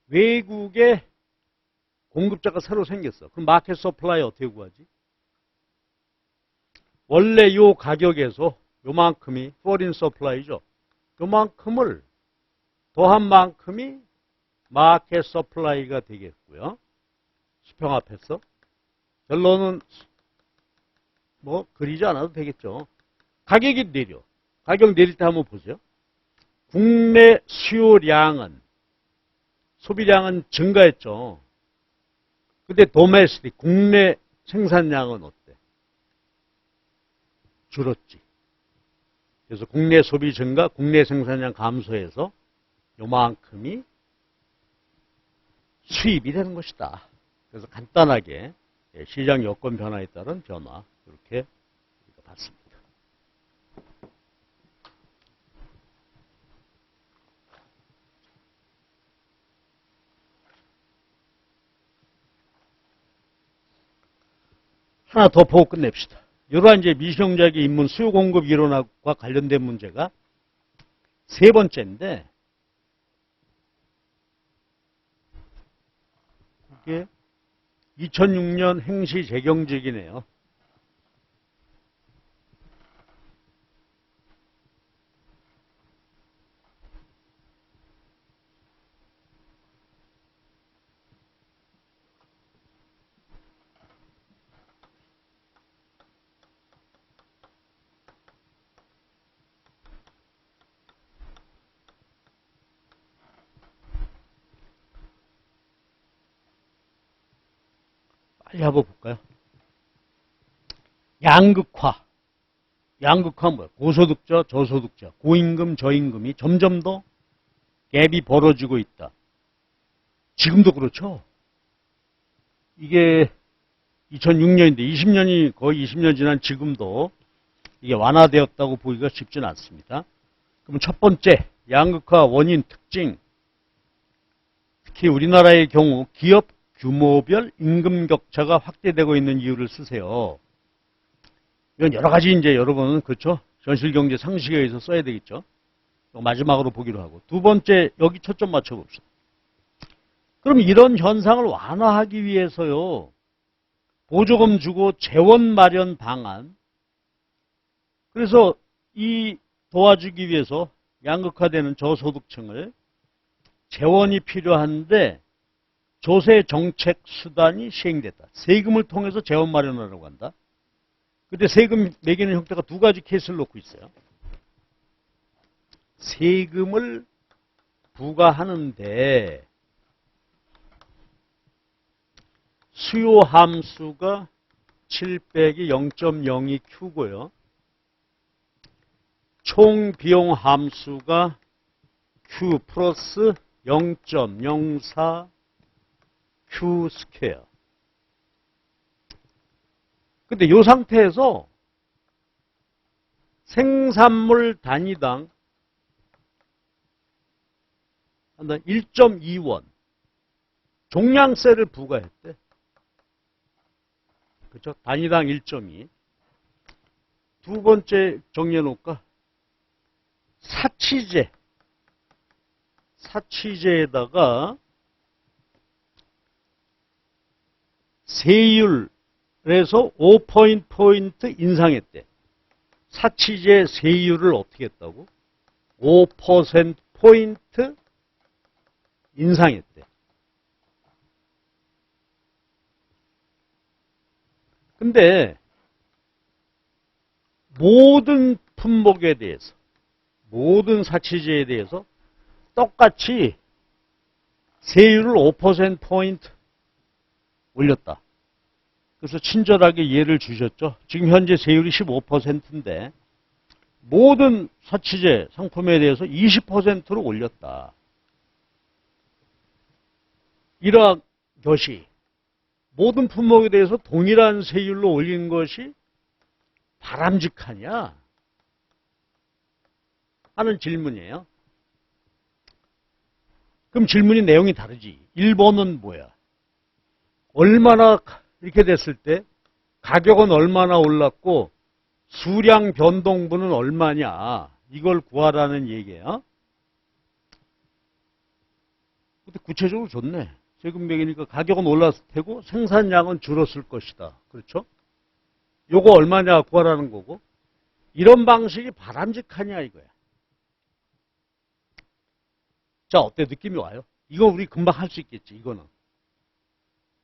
외국에 공급자가 새로 생겼어. 그럼 마켓 서플라이 어떻게 구하지? 원래 요 가격에서 요만큼이 foreign supply죠. 요만큼을 더한 만큼이 마켓 서플라이가 되겠고요. 수평 앞에서. 결론은 뭐 그리지 않아도 되겠죠. 가격이 내려. 가격 내릴 때 한번 보세요. 국내 수요량은 소비량은 증가했죠. 근데 도메스틱 국내 생산량은 어때? 줄었지. 그래서 국내 소비 증가, 국내 생산량 감소해서 요만큼이 수입이 되는 것이다. 그래서 간단하게 시장 여건 변화에 따른 변화 이렇게 봤습니다. 하나 더 보고 끝냅시다. 이러한 이제 미시경제학의 입문 수요 공급 이론과 관련된 문제가 세 번째인데 이게 2006년 행시 재경직이네요. 빨리 한번 볼까요? 양극화. 양극화는 뭐야? 고소득자, 저소득자, 고임금, 저임금이 점점 더 갭이 벌어지고 있다. 지금도 그렇죠. 이게 2006년인데 20년이 거의 20년 지난 지금도 이게 완화되었다고 보기가 쉽지는 않습니다. 그럼 첫 번째, 양극화 원인 특징. 특히 우리나라의 경우 기업 규모별 임금 격차가 확대되고 있는 이유를 쓰세요. 이건 여러 가지 이제 여러분은 그렇죠? 현실경제 상식에 의해서 써야 되겠죠? 마지막으로 보기로 하고. 두 번째, 여기 초점 맞춰봅시다. 그럼 이런 현상을 완화하기 위해서요. 보조금 주고 재원 마련 방안. 그래서 이 도와주기 위해서 양극화되는 저소득층을 재원이 필요한데 조세 정책 수단이 시행됐다. 세금을 통해서 재원 마련하려고 한다. 근데 세금 매기는 형태가 두 가지 케이스를 놓고 있어요. 세금을 부과하는데 수요 함수가 7 빼기 0.02Q고요. 총 비용 함수가 Q 플러스 0.04 Q 스퀘어. 근데 이 상태에서 생산물 단위당 1.2원 종량세를 부과했대. 그렇죠? 단위당 1.2. 두 번째 정리해 놓을까? 사치제에다가 세율에서 5포인트 인상했대. 사치제 세율을 어떻게 했다고? 5%포인트 인상했대. 근데 모든 품목에 대해서, 모든 사치제에 대해서 똑같이 세율을 5%포인트 올렸다. 그래서 친절하게 예를 주셨죠. 지금 현재 세율이 15%인데 모든 사치제 상품에 대해서 20%로 올렸다. 이러한 것이 모든 품목에 대해서 동일한 세율로 올린 것이 바람직하냐 하는 질문이에요. 그럼 질문이 내용이 다르지. 1번은 뭐야? 얼마나 이렇게 됐을 때 가격은 얼마나 올랐고 수량 변동분은 얼마냐. 이걸 구하라는 얘기예요. 근데 구체적으로 좋네. 세금 매기니까 가격은 올랐을 테고 생산량은 줄었을 것이다. 그렇죠? 요거 얼마냐 구하라는 거고. 이런 방식이 바람직하냐 이거야. 자, 어때? 느낌이 와요? 이거 우리 금방 할 수 있겠지, 이거는.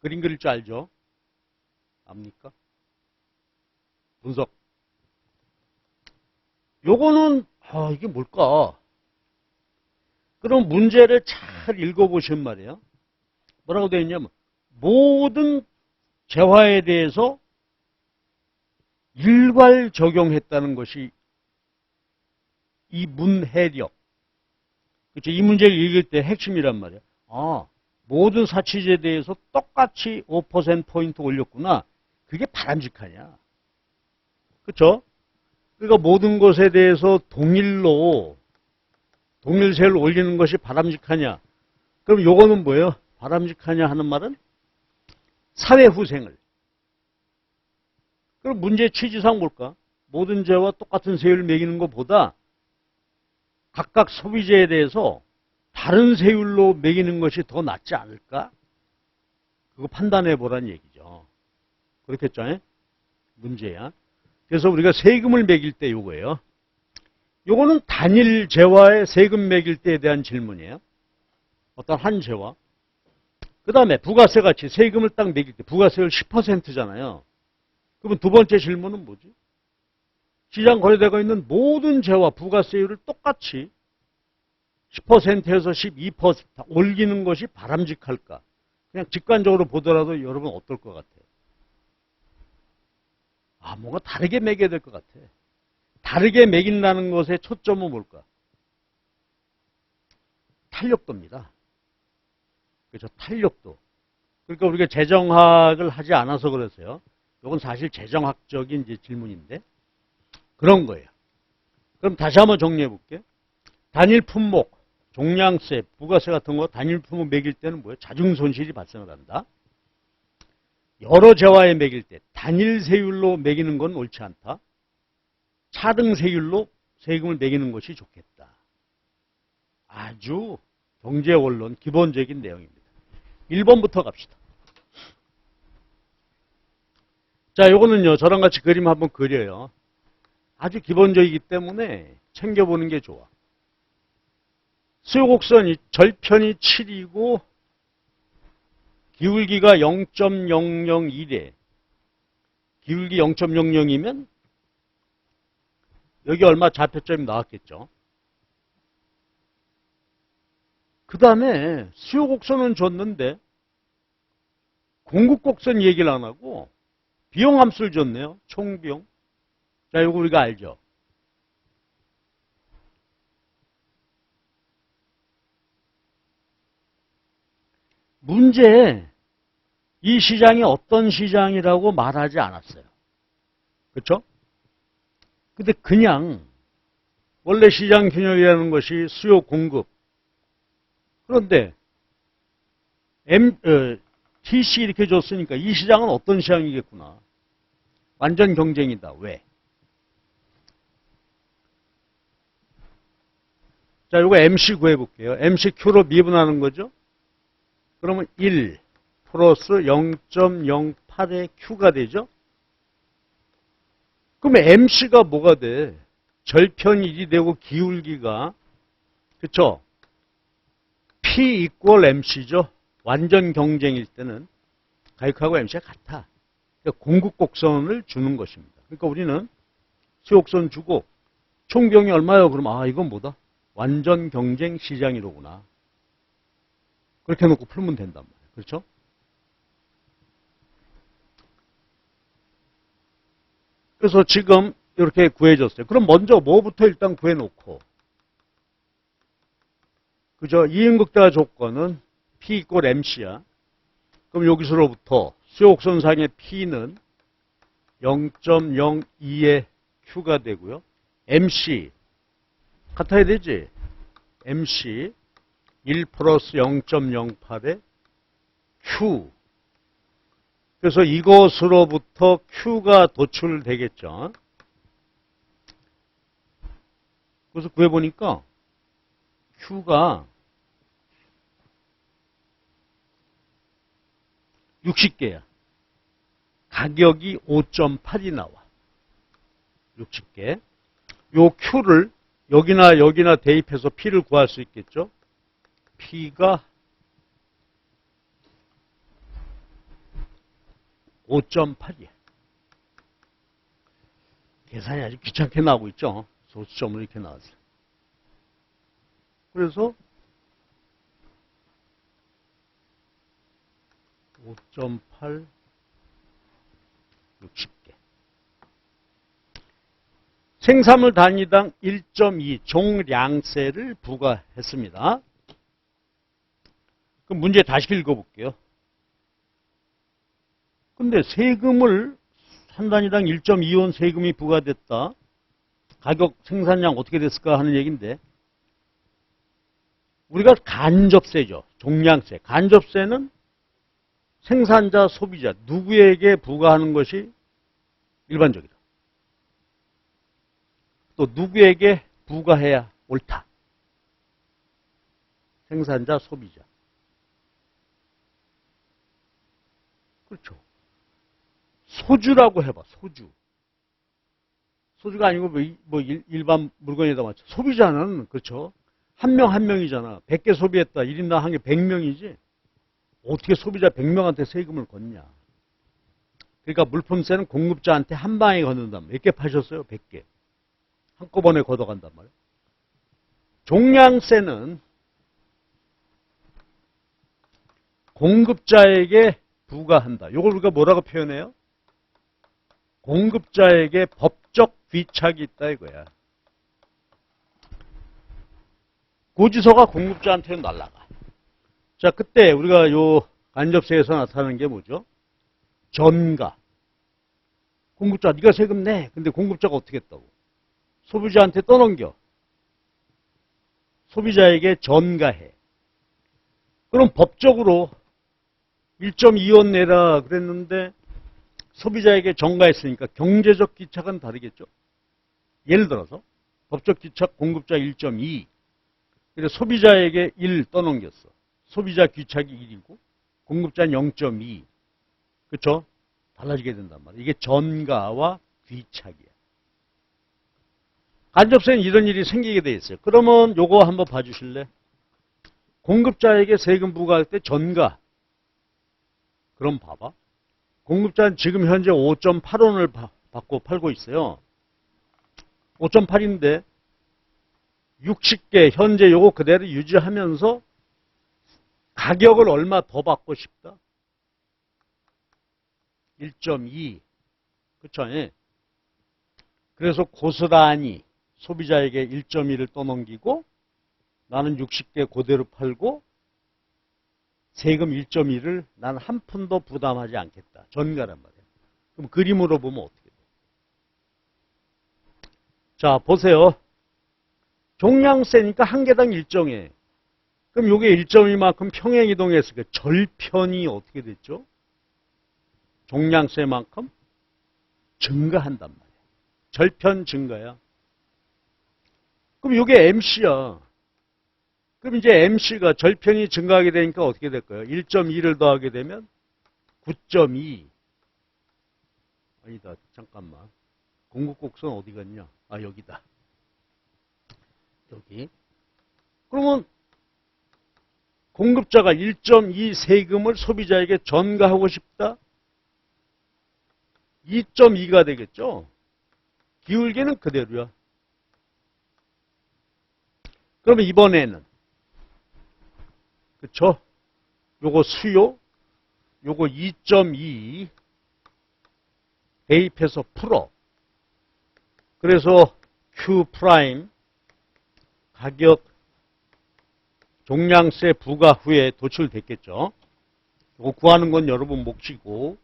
그림 그릴 줄 알죠? 압니까? 분석. 요거는, 이게 뭘까? 그럼 문제를 잘 읽어보시면 말이에요. 뭐라고 되어 있냐면, 모든 재화에 대해서 일괄 적용했다는 것이 이 문해력. 그렇죠? 이 문제를 읽을 때 핵심이란 말이에요. 모든 사치제에 대해서 똑같이 5%포인트 올렸구나. 그게 바람직하냐. 그렇죠? 그러니까 모든 것에 대해서 동일세를 올리는 것이 바람직하냐. 그럼 요거는 뭐예요? 바람직하냐 하는 말은 사회후생을. 그럼 문제의 취지상 뭘까? 모든 재와 똑같은 세율을 매기는 것보다 각각 소비재에 대해서 다른 세율로 매기는 것이 더 낫지 않을까? 그거 판단해 보라는 얘기죠. 그렇겠죠? 문제야. 그래서 우리가 세금을 매길 때 요거예요. 요거는 단일 재화에 세금 매길 때에 대한 질문이에요. 어떤 한 재화. 그 다음에 부가세 같이 세금을 딱 매길 때 부가세율 10%잖아요. 그러면 두 번째 질문은 뭐지? 시장 거래되고 있는 모든 재화 부가세율을 똑같이 10%에서 12% 올리는 것이 바람직할까? 그냥 직관적으로 보더라도 여러분 어떨 것 같아요? 뭔가 다르게 매겨야 될 것 같아. 다르게 매긴다는 것의 초점은 뭘까? 탄력도입니다. 그렇죠. 탄력도. 그러니까 우리가 재정학을 하지 않아서 그래서요. 이건 사실 재정학적인 이제 질문인데 그런 거예요. 그럼 다시 한번 정리해 볼게요. 단일 품목, 종량세, 부가세 같은 거 단일 품목 매길 때는 뭐예요? 자중 손실이 발생을 한다. 여러 재화에 매길 때 단일 세율로 매기는 건 옳지 않다. 차등 세율로 세금을 매기는 것이 좋겠다. 아주 경제 원론 기본적인 내용입니다. 1번부터 갑시다. 자, 요거는요. 저랑 같이 그림 한번 그려요. 아주 기본적이기 때문에 챙겨보는 게 좋아. 수요곡선이 절편이 7이고 기울기가 0.001에 기울기 0.00이면 여기 얼마 좌표점이 나왔겠죠. 그 다음에 수요곡선은 줬는데 공급곡선 얘기를 안 하고 비용함수를 줬네요. 총비용. 자, 이거 우리가 알죠. 문제에 이 시장이 어떤 시장이라고 말하지 않았어요. 그렇죠? 근데 그냥 원래 시장 균형이라는 것이 수요 공급. 그런데 TC 이렇게 줬으니까 이 시장은 어떤 시장이겠구나. 완전 경쟁이다. 왜? 자, 이거 MC 구해볼게요. MCQ로 미분하는 거죠. 그러면 1 플러스 0.08의 Q가 되죠. 그러면 MC가 뭐가 돼? 절편 1이 되고 기울기가 그쵸? P 이퀄 MC죠. 완전 경쟁일 때는 가격하고 MC가 같아. 그러니까 공급곡선을 주는 것입니다. 그러니까 우리는 수요곡선 주고 총비용이 얼마요? 그러면 이건 뭐다? 완전 경쟁 시장이로구나. 그렇게 해놓고 풀면 된단 말이에요. 그렇죠? 그래서 지금 이렇게 구해줬어요. 그럼 먼저 뭐부터 일단 구해놓고 그죠? 이인극대화 조건은 P 이퀄 MC야. 그럼 여기서로부터 수요곡선상의 P는 0.02의 Q가 되고요. MC 같아야 되지? MC 1 플러스 0.08의 Q. 그래서 이것으로부터 Q가 도출되겠죠. 그래서 구해보니까 Q가 60개야. 가격이 5.8이 나와. 60개. 요 Q를 여기나 대입해서 P를 구할 수 있겠죠. P가 5.8이야. 계산이 아주 귀찮게 나오고 있죠. 소수점으로 이렇게 나왔어요. 그래서 5.8 60개. 생산물 단위당 1.2 종량세를 부과했습니다. 그럼 문제 다시 읽어볼게요. 근데 세금을 한 단위당 1.2원 세금이 부과됐다. 가격 생산량 어떻게 됐을까 하는 얘기인데 우리가 간접세죠. 종량세. 간접세는 생산자, 소비자 누구에게 부과하는 것이 일반적이다. 또 누구에게 부과해야 옳다. 생산자, 소비자. 그렇죠. 소주라고 해봐. 소주. 소주가 아니고 뭐 일반 물건에다 맞춰. 소비자는 그렇죠. 한 명 한 명이잖아. 100개 소비했다. 1인당 한 개 100명이지. 어떻게 소비자 100명한테 세금을 걷냐. 그러니까 물품세는 공급자한테 한 방에 걷는단 말이에요. 몇 개 파셨어요? 100개. 한꺼번에 걷어간단 말이에요. 종량세는 공급자에게 부과한다. 이걸 우리가 뭐라고 표현해요? 공급자에게 법적 귀착이 있다 이거야. 고지서가 공급자한테는 날라가. 자, 그때 우리가 요 간접세에서 나타나는 게 뭐죠? 전가. 공급자, 네가 세금 내. 근데 공급자가 어떻게 했다고? 소비자한테 떠넘겨. 소비자에게 전가해. 그럼 법적으로 1.2원 내라 그랬는데 소비자에게 전가했으니까 경제적 기착은 다르겠죠. 예를 들어서 법적 기착 공급자 1.2. 그래서 소비자에게 1 떠넘겼어. 소비자 귀착이 1이고 공급자는 0.2. 그렇죠? 달라지게 된단 말이에요. 이게 전가와 귀착이에요. 간접세는 이런 일이 생기게 돼 있어요. 그러면 요거 한번 봐주실래? 공급자에게 세금 부과할 때 전가. 그럼 봐봐. 공급자는 지금 현재 5.8원을 받고 팔고 있어요. 5.8인데 60개 현재 요거 그대로 유지하면서 가격을 얼마 더 받고 싶다? 1.2. 그쵸? 예. 그래서 고스란히 소비자에게 1.2를 떠넘기고 나는 60개 그대로 팔고 세금 1.2를 난 한 푼도 부담하지 않겠다. 전가란 말이에요. 그럼 그림으로 보면 어떻게 돼요? 자, 보세요. 종량세니까 한 개당 일정해. 그럼 이게 1.2만큼 평행이동했으니까 절편이 어떻게 됐죠? 종량세만큼 증가한단 말이에요. 절편 증가야. 그럼 이게 MC야. 그럼 이제 MC가 절편이 증가하게 되니까 어떻게 될까요? 1.2를 더하게 되면 9.2. 아니다. 잠깐만. 공급곡선 어디 갔냐? 아, 여기다. 여기. 그러면 공급자가 1.2 세금을 소비자에게 전가하고 싶다? 2.2가 되겠죠? 기울기는 그대로야. 그러면 이번에는 그쵸? 요거 수요, 요거 2.2 대입해서 풀어. 그래서 Q 프라임 가격 종량세 부과 후에 도출됐겠죠. 요거 구하는 건 여러분 몫이고.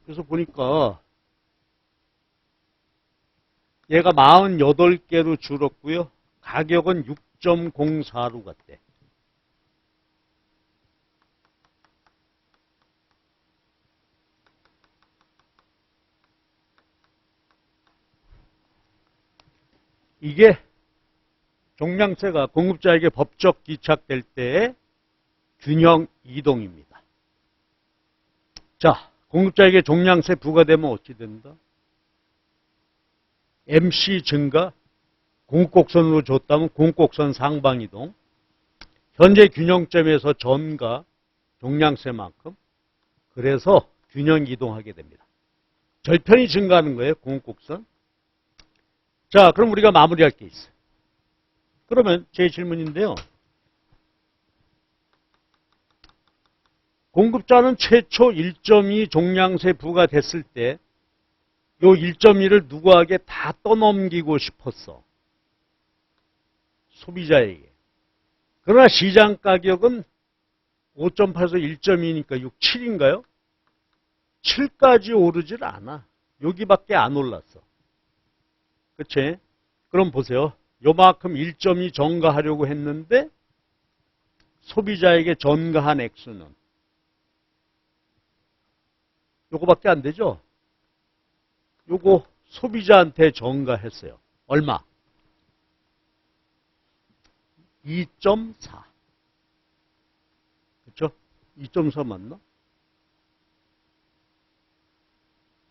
그래서 보니까 얘가 48개로 줄었고요. 가격은 6.04로 갔대. 이게 종량세가 공급자에게 법적 기착될 때의 균형 이동입니다. 자, 공급자에게 종량세 부과되면 어찌 된다? MC 증가, 공급곡선으로 줬다면 공급곡선 상방이동, 현재 균형점에서 전가, 종량세만큼, 그래서 균형 이동하게 됩니다. 절편이 증가하는 거예요, 공급곡선. 자, 그럼 우리가 마무리할 게 있어요. 그러면 제 질문인데요. 공급자는 최초 1.2 종량세 부과됐을 때 요 1.2를 누구에게 다 떠넘기고 싶었어. 소비자에게. 그러나 시장 가격은 5.8에서 1.2니까 6, 7인가요? 7까지 오르질 않아. 여기밖에 안 올랐어. 그치? 그럼 보세요. 요만큼 1.2 전가하려고 했는데 소비자에게 전가한 액수는 요거밖에 안 되죠? 요거 소비자한테 전가했어요. 얼마? 2.4. 그렇죠? 2.4 맞나?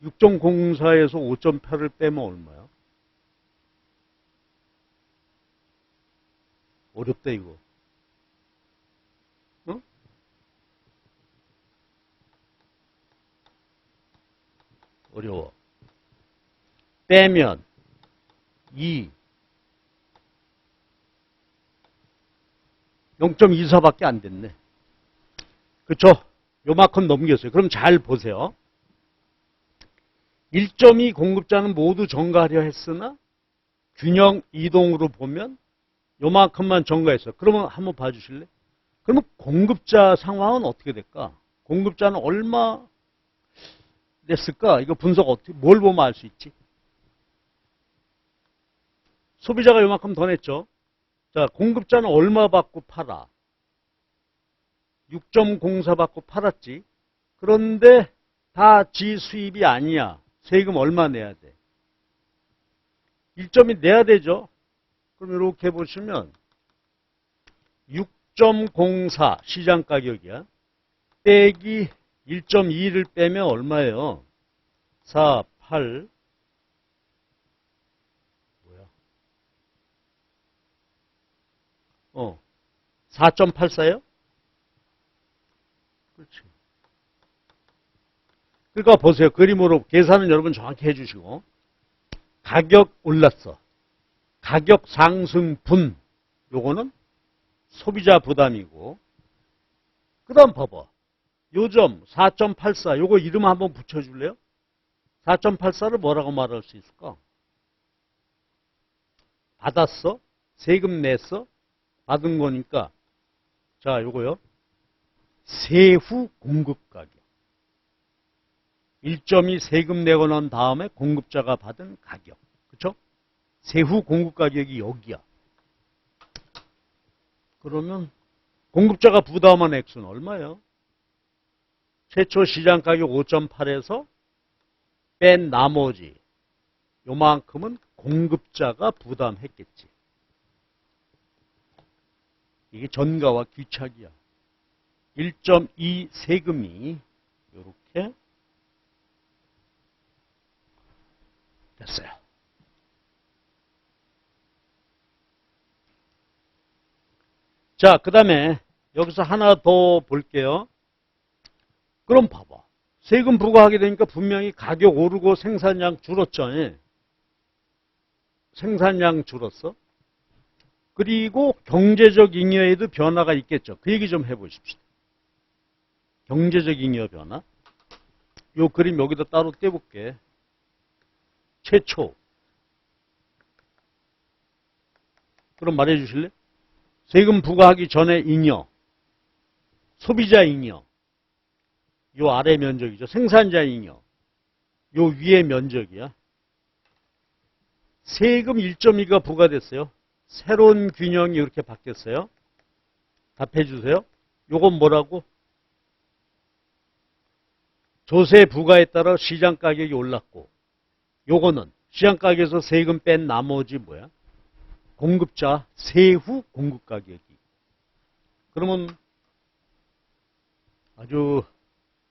6.04에서 5.8을 빼면 얼마야? 어렵다 이거. 어? 어려워. 빼면 2. 0.24밖에 안 됐네. 그렇죠? 요만큼 넘겼어요. 그럼 잘 보세요. 1.2 공급자는 모두 전가하려 했으나 균형 이동으로 보면 요만큼만 전가했어. 그러면 한번 봐주실래? 그러면 공급자 상황은 어떻게 될까? 공급자는 얼마 냈을까? 이거 분석 어떻게, 뭘 보면 알 수 있지? 소비자가 요만큼 더 냈죠. 자, 공급자는 얼마 받고 팔아? 6.04 받고 팔았지. 그런데 다 지 수입이 아니야. 세금 얼마 내야 돼? 1점이 내야 되죠. 그럼 이렇게 보시면 6.04 시장 가격이야. 빼기 1.2를 빼면 얼마예요? 4, 8 4.84요? 그렇지. 그러니까 보세요. 그림으로 계산은 여러분 정확히 해주시고 가격 올랐어. 가격 상승분 요거는 소비자 부담이고 그 다음 봐봐. 요점 4.84 요거 이름 한번 붙여줄래요? 4.84를 뭐라고 말할 수 있을까? 받았어? 세금 냈어? 받은 거니까 자 요거요. 세후 공급 가격. 1점이 세금 내고 난 다음에 공급자가 받은 가격. 그렇죠? 세후 공급 가격이 여기야. 그러면 공급자가 부담한 액수는 얼마예요? 최초 시장 가격 5.8에서 뺀 나머지 요만큼은 공급자가 부담했겠지. 이게 전가와 귀착이야. 1.2 세금이 이렇게 됐어요. 자, 그 다음에 여기서 하나 더 볼게요. 그럼 봐봐. 세금 부과하게 되니까 분명히 가격 오르고 생산량 줄었죠. 예. 생산량 줄었어. 그리고 경제적 잉여에도 변화가 있겠죠. 그 얘기 좀 해보십시오. 경제적 잉여 변화. 요 그림 여기다 따로 떼볼게. 최초. 그럼 말해 주실래? 세금 부과하기 전에 잉여. 소비자 잉여. 요 아래 면적이죠. 생산자 잉여. 요 위에 면적이야. 세금 1.2가 부과됐어요. 새로운 균형이 이렇게 바뀌었어요. 답해 주세요. 요건 뭐라고? 조세 부과에 따라 시장 가격이 올랐고 요거는 시장 가격에서 세금 뺀 나머지 뭐야? 공급자 세후 공급 가격이. 그러면 아주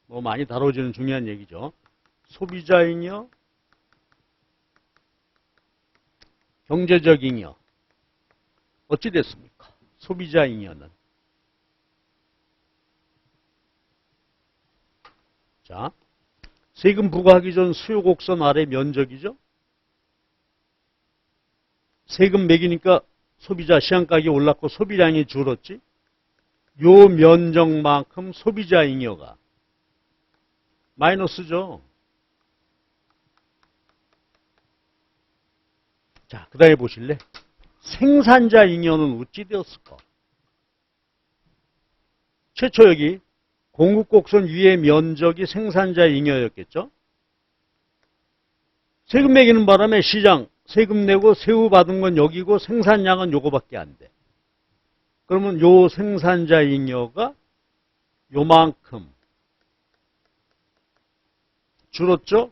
뭐 많이 다뤄지는 중요한 얘기죠. 소비자 잉여, 경제적 잉여. 어찌 됐습니까? 소비자 잉여는. 자, 세금 부과하기 전 수요 곡선 아래 면적이죠. 세금 매기니까 소비자 시장 가격이 올랐고 소비량이 줄었지. 요 면적만큼 소비자 잉여가 마이너스죠. 자, 그 다음에 보실래? 생산자 잉여는 어찌 되었을까? 최초 여기 공급곡선 위의 면적이 생산자 잉여였겠죠? 세금 매기는 바람에 시장 세금 내고 세후 받은 건 여기고 생산량은 요거밖에 안 돼. 그러면 요 생산자 잉여가 요만큼 줄었죠?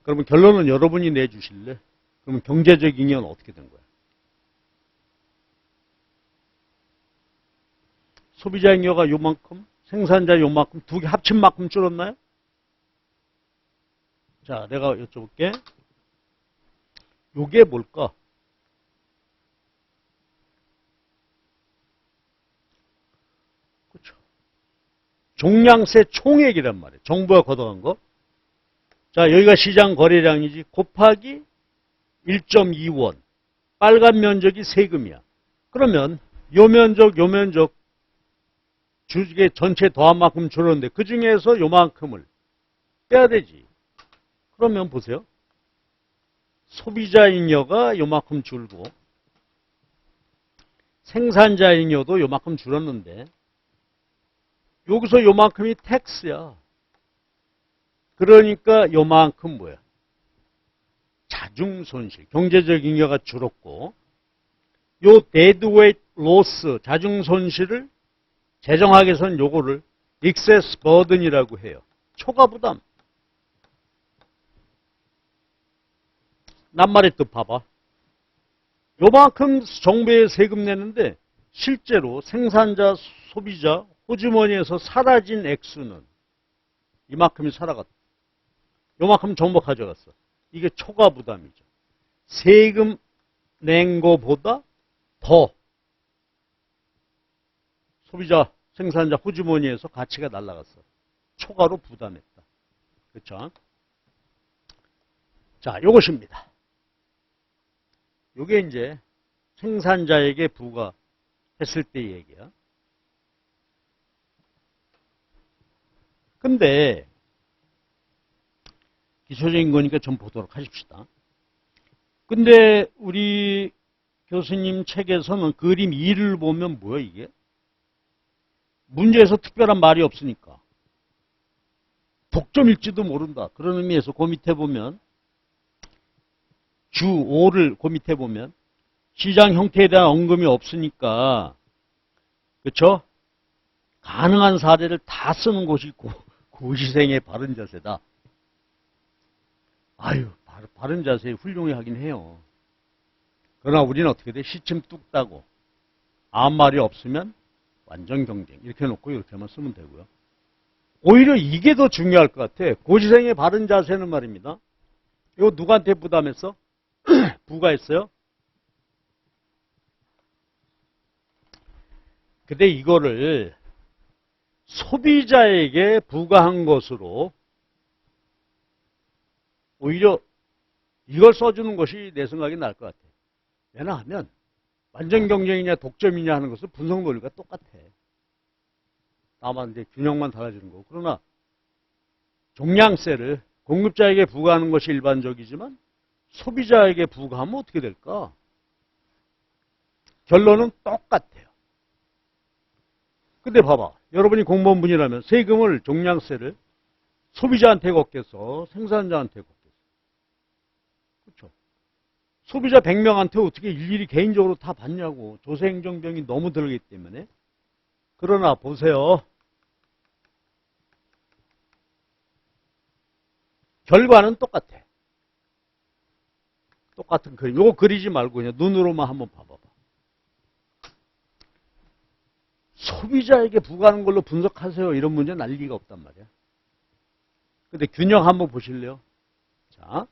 그러면 결론은 여러분이 내주실래? 그러면 경제적 잉여는 어떻게 된 거야? 소비자 잉여가 요만큼, 생산자 요만큼, 두 개 합친 만큼 줄었나요? 자, 내가 여쭤볼게. 요게 뭘까? 그렇죠. 종량세 총액이란 말이에요. 정부가 걷어간 거. 자, 여기가 시장 거래량이지. 곱하기 1.2원. 빨간 면적이 세금이야. 그러면 요 면적 주식의 전체 더한 만큼 줄었는데 그 중에서 요만큼을 빼야 되지. 그러면 보세요. 소비자 잉여가 요만큼 줄고 생산자 잉여도 요만큼 줄었는데 여기서 요만큼이 텍스야. 그러니까 요만큼 뭐야? 자중손실, 경제적 잉여가 줄었고 요 데드웨이트 로스, 자중손실을 재정학에서는 요거를 excess burden이라고 해요. 초과부담. 낱말의 뜻 봐봐. 요만큼 정부에 세금 내는데 실제로 생산자, 소비자, 호주머니에서 사라진 액수는 이만큼이 살아갔다. 요만큼 정부 가져갔어. 이게 초과부담이죠. 세금 낸 거보다 더 소비자, 생산자, 호주머니에서 가치가 날아갔어. 초과로 부담했다. 그렇죠? 자, 요것입니다. 요게 이제 생산자에게 부과했을 때 얘기야. 근데 기초적인 거니까 좀 보도록 하십시다. 근데 우리 교수님 책에서는 그림 2를 보면 뭐야 이게? 문제에서 특별한 말이 없으니까. 독점일지도 모른다. 그런 의미에서 그 밑에 보면 주 5를 그 밑에 보면 시장 형태에 대한 언급이 없으니까 그렇죠? 가능한 사례를 다 쓰는 곳이 고시생의 바른 자세다. 아유, 바른 자세 훌륭히 하긴 해요. 그러나 우리는 어떻게 돼? 시침 뚝 따고 아무 말이 없으면 완전 경쟁 이렇게 놓고 이렇게만 쓰면 되고요. 오히려 이게 더 중요할 것 같아. 고시생의 바른 자세는 말입니다. 이거 누구한테 부담했어? 부과했어요? 근데 이거를 소비자에게 부과한 것으로 오히려 이걸 써주는 것이 내 생각이 나을 것 같아. 왜냐하면 완전 경쟁이냐 독점이냐 하는 것은 분석 논리가 똑같아. 다만 이제 균형만 달라지는 거고. 그러나 종량세를 공급자에게 부과하는 것이 일반적이지만 소비자에게 부과하면 어떻게 될까? 결론은 똑같아요. 근데 봐봐. 여러분이 공무원분이라면 세금을 종량세를 소비자한테 걷겠어? 생산자한테 걷겠어? 그렇죠? 소비자 100명한테 어떻게 일일이 개인적으로 다 받냐고. 조세행정병이 너무 들기 때문에. 그러나 보세요. 결과는 똑같아. 똑같은 그림. 이거 그리지 말고 그냥 눈으로만 한번 봐봐봐. 소비자에게 부과하는 걸로 분석하세요. 이런 문제 날 리가 없단 말이야. 근데 균형 한번 보실래요? 자,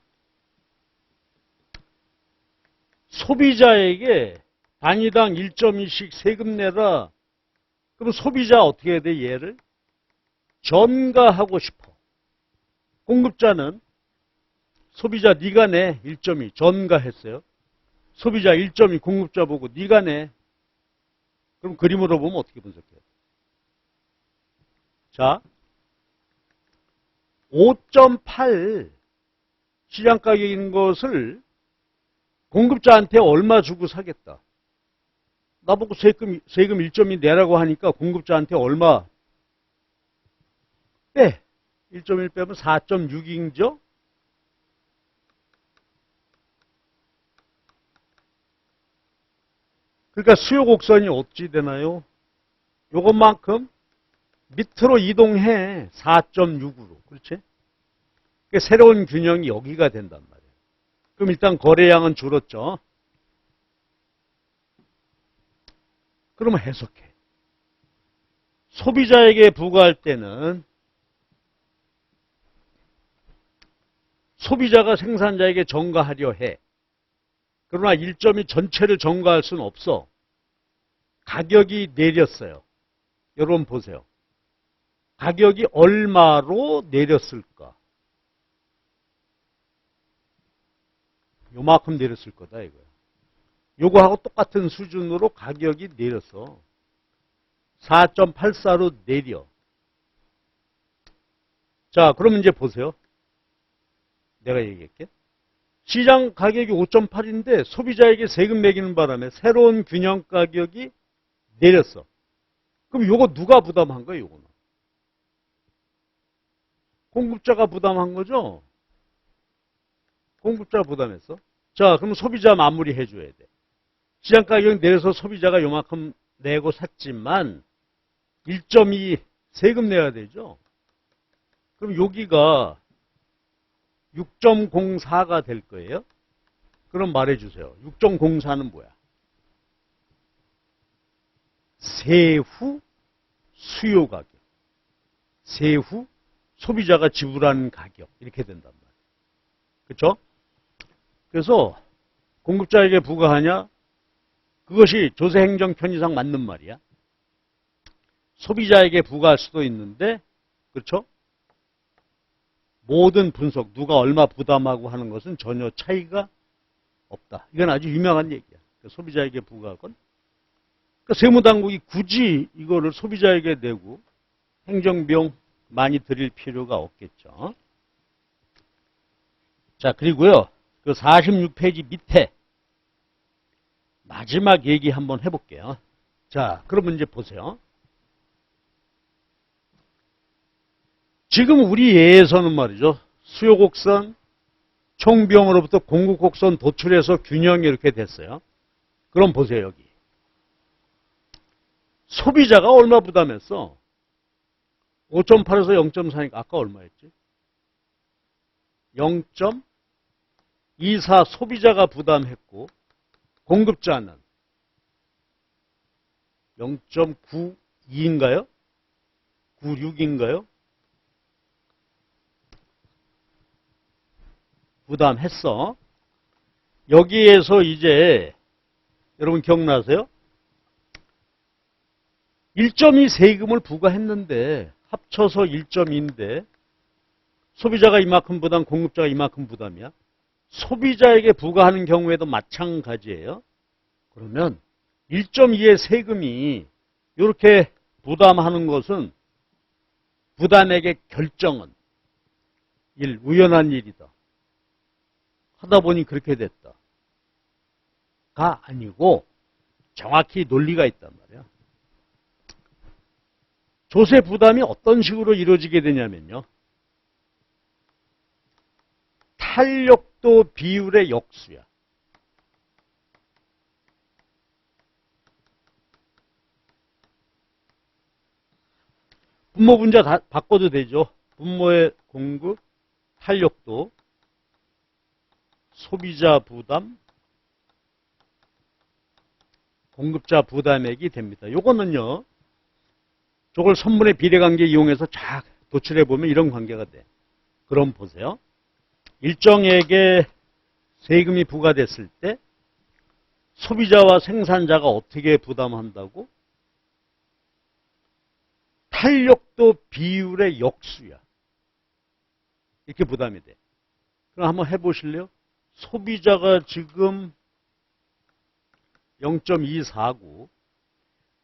소비자에게 단위당 1.2씩 세금 내라. 그럼 소비자 어떻게 해야 돼? 얘를 전가하고 싶어. 공급자는 소비자 네가 내 1.2 전가했어요. 소비자 1.2 공급자 보고 네가 내. 그럼 그림으로 보면 어떻게 분석해요? 자, 5.8 시장 가격인 것을 공급자한테 얼마 주고 사겠다. 나보고 세금 1.2 내라고 하니까 공급자한테 얼마 빼. 1.1 빼면 4.6이죠? 그러니까 수요 곡선이 어찌 되나요? 요것만큼 밑으로 이동해. 4.6으로. 그렇지? 그러니까 새로운 균형이 여기가 된단 말이에요. 그럼 일단 거래량은 줄었죠. 그러면 해석해. 소비자에게 부과할 때는 소비자가 생산자에게 전가하려 해. 그러나 1.2 전체를 전가할 수는 없어. 가격이 내렸어요. 여러분 보세요. 가격이 얼마로 내렸을까? 요만큼 내렸을 거다 이거야. 요거하고 똑같은 수준으로 가격이 내렸어. 4.84로 내려. 자, 그럼 이제 보세요. 내가 얘기할게. 시장 가격이 5.8인데 소비자에게 세금 매기는 바람에 새로운 균형 가격이 내렸어. 그럼 요거 누가 부담한 거예요, 요거는? 공급자가 부담한 거죠? 공급자가 부담했어. 자, 그럼 소비자 마무리 해줘야 돼. 시장 가격 내려서 소비자가 요만큼 내고 샀지만 1.2 세금 내야 되죠? 그럼 여기가 6.04가 될 거예요. 그럼 말해주세요. 6.04는 뭐야? 세후 수요 가격. 세후 소비자가 지불하는 가격. 이렇게 된단 말이에요. 그렇죠? 그래서 공급자에게 부과하냐? 그것이 조세행정 편의상 맞는 말이야. 소비자에게 부과할 수도 있는데, 그렇죠? 모든 분석, 누가 얼마 부담하고 하는 것은 전혀 차이가 없다. 이건 아주 유명한 얘기야. 소비자에게 부과할 건. 그러니까 세무당국이 굳이 이거를 소비자에게 내고 행정비용 많이 들일 필요가 없겠죠. 자, 그리고요. 그 46페이지 밑에 마지막 얘기 한번 해볼게요. 자, 그러면 이제 보세요. 지금 우리 예에서는 말이죠. 수요 곡선, 총비용으로부터 공급 곡선 도출해서 균형이 이렇게 됐어요. 그럼 보세요, 여기. 소비자가 얼마 부담했어? 5.8에서 0.4니까 아까 얼마였지? 0.24 소비자가 부담했고 공급자는 0.92인가요? 96인가요? 부담했어. 여기에서 이제 여러분 기억나세요? 1.2 세금을 부과했는데 합쳐서 1.2인데 소비자가 이만큼 부담, 공급자가 이만큼 부담이야. 소비자에게 부과하는 경우에도 마찬가지예요. 그러면 1.2의 세금이 이렇게 부담하는 것은 부담액의 결정은 우연한 일이다. 하다 보니 그렇게 됐다. 가 아니고 정확히 논리가 있단 말이야. 조세 부담이 어떤 식으로 이루어지게 되냐면요. 탄력도 비율의 역수야. 분모 분자 다 바꿔도 되죠. 분모의 공급, 탄력도, 소비자 부담, 공급자 부담액이 됩니다. 요거는요. 저걸 선분의 비례관계 이용해서 쫙 도출해보면 이런 관계가 돼. 그럼 보세요. 일정액의 세금이 부과됐을 때 소비자와 생산자가 어떻게 부담한다고? 탄력도 비율의 역수야. 이렇게 부담이 돼. 그럼 한번 해보실래요? 소비자가 지금 0.24고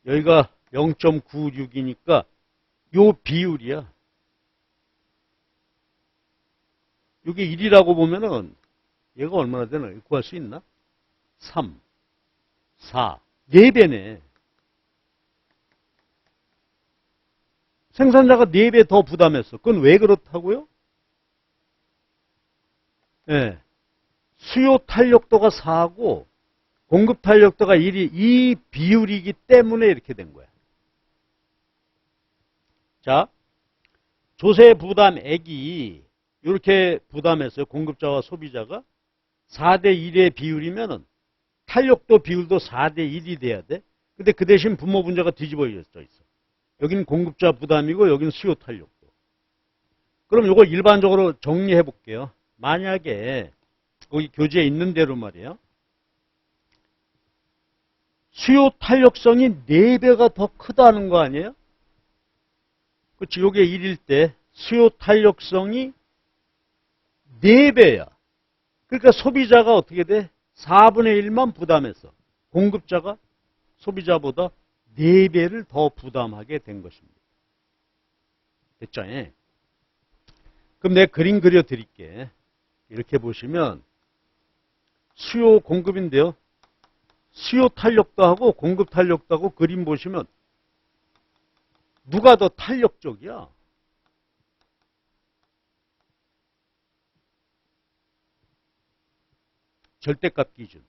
여기가 0.96이니까 요 비율이야. 이게 1이라고 보면은 얘가 얼마나 되나 구할 수 있나? 3, 4, 4배네. 생산자가 4배 더 부담했어. 그건 왜 그렇다고요? 네. 수요 탄력도가 4고 공급 탄력도가 1이 이 비율이기 때문에 이렇게 된 거야. 자, 조세 부담액이 이렇게 부담했어요. 공급자와 소비자가 4대 1의 비율이면은 탄력도 비율도 4대 1이 돼야 돼. 근데 그 대신 분모 분자가 뒤집어져 있어. 여기는 공급자 부담이고 여기는 수요 탄력도. 그럼 이걸 일반적으로 정리해 볼게요. 만약에 거기 교재에 있는 대로 말이에요. 수요 탄력성이 4배가 더 크다는 거 아니에요? 그렇지. 요게 1일 때 수요 탄력성이 4배야. 그러니까 소비자가 어떻게 돼? 4분의 1만 부담했어. 공급자가 소비자보다 4배를 더 부담하게 된 것입니다. 됐죠? 그럼 내가 그림 그려 드릴게. 이렇게 보시면 수요 공급인데요. 수요 탄력도 하고 공급 탄력도 하고 그림 보시면 누가 더 탄력적이야? 절대값 기준.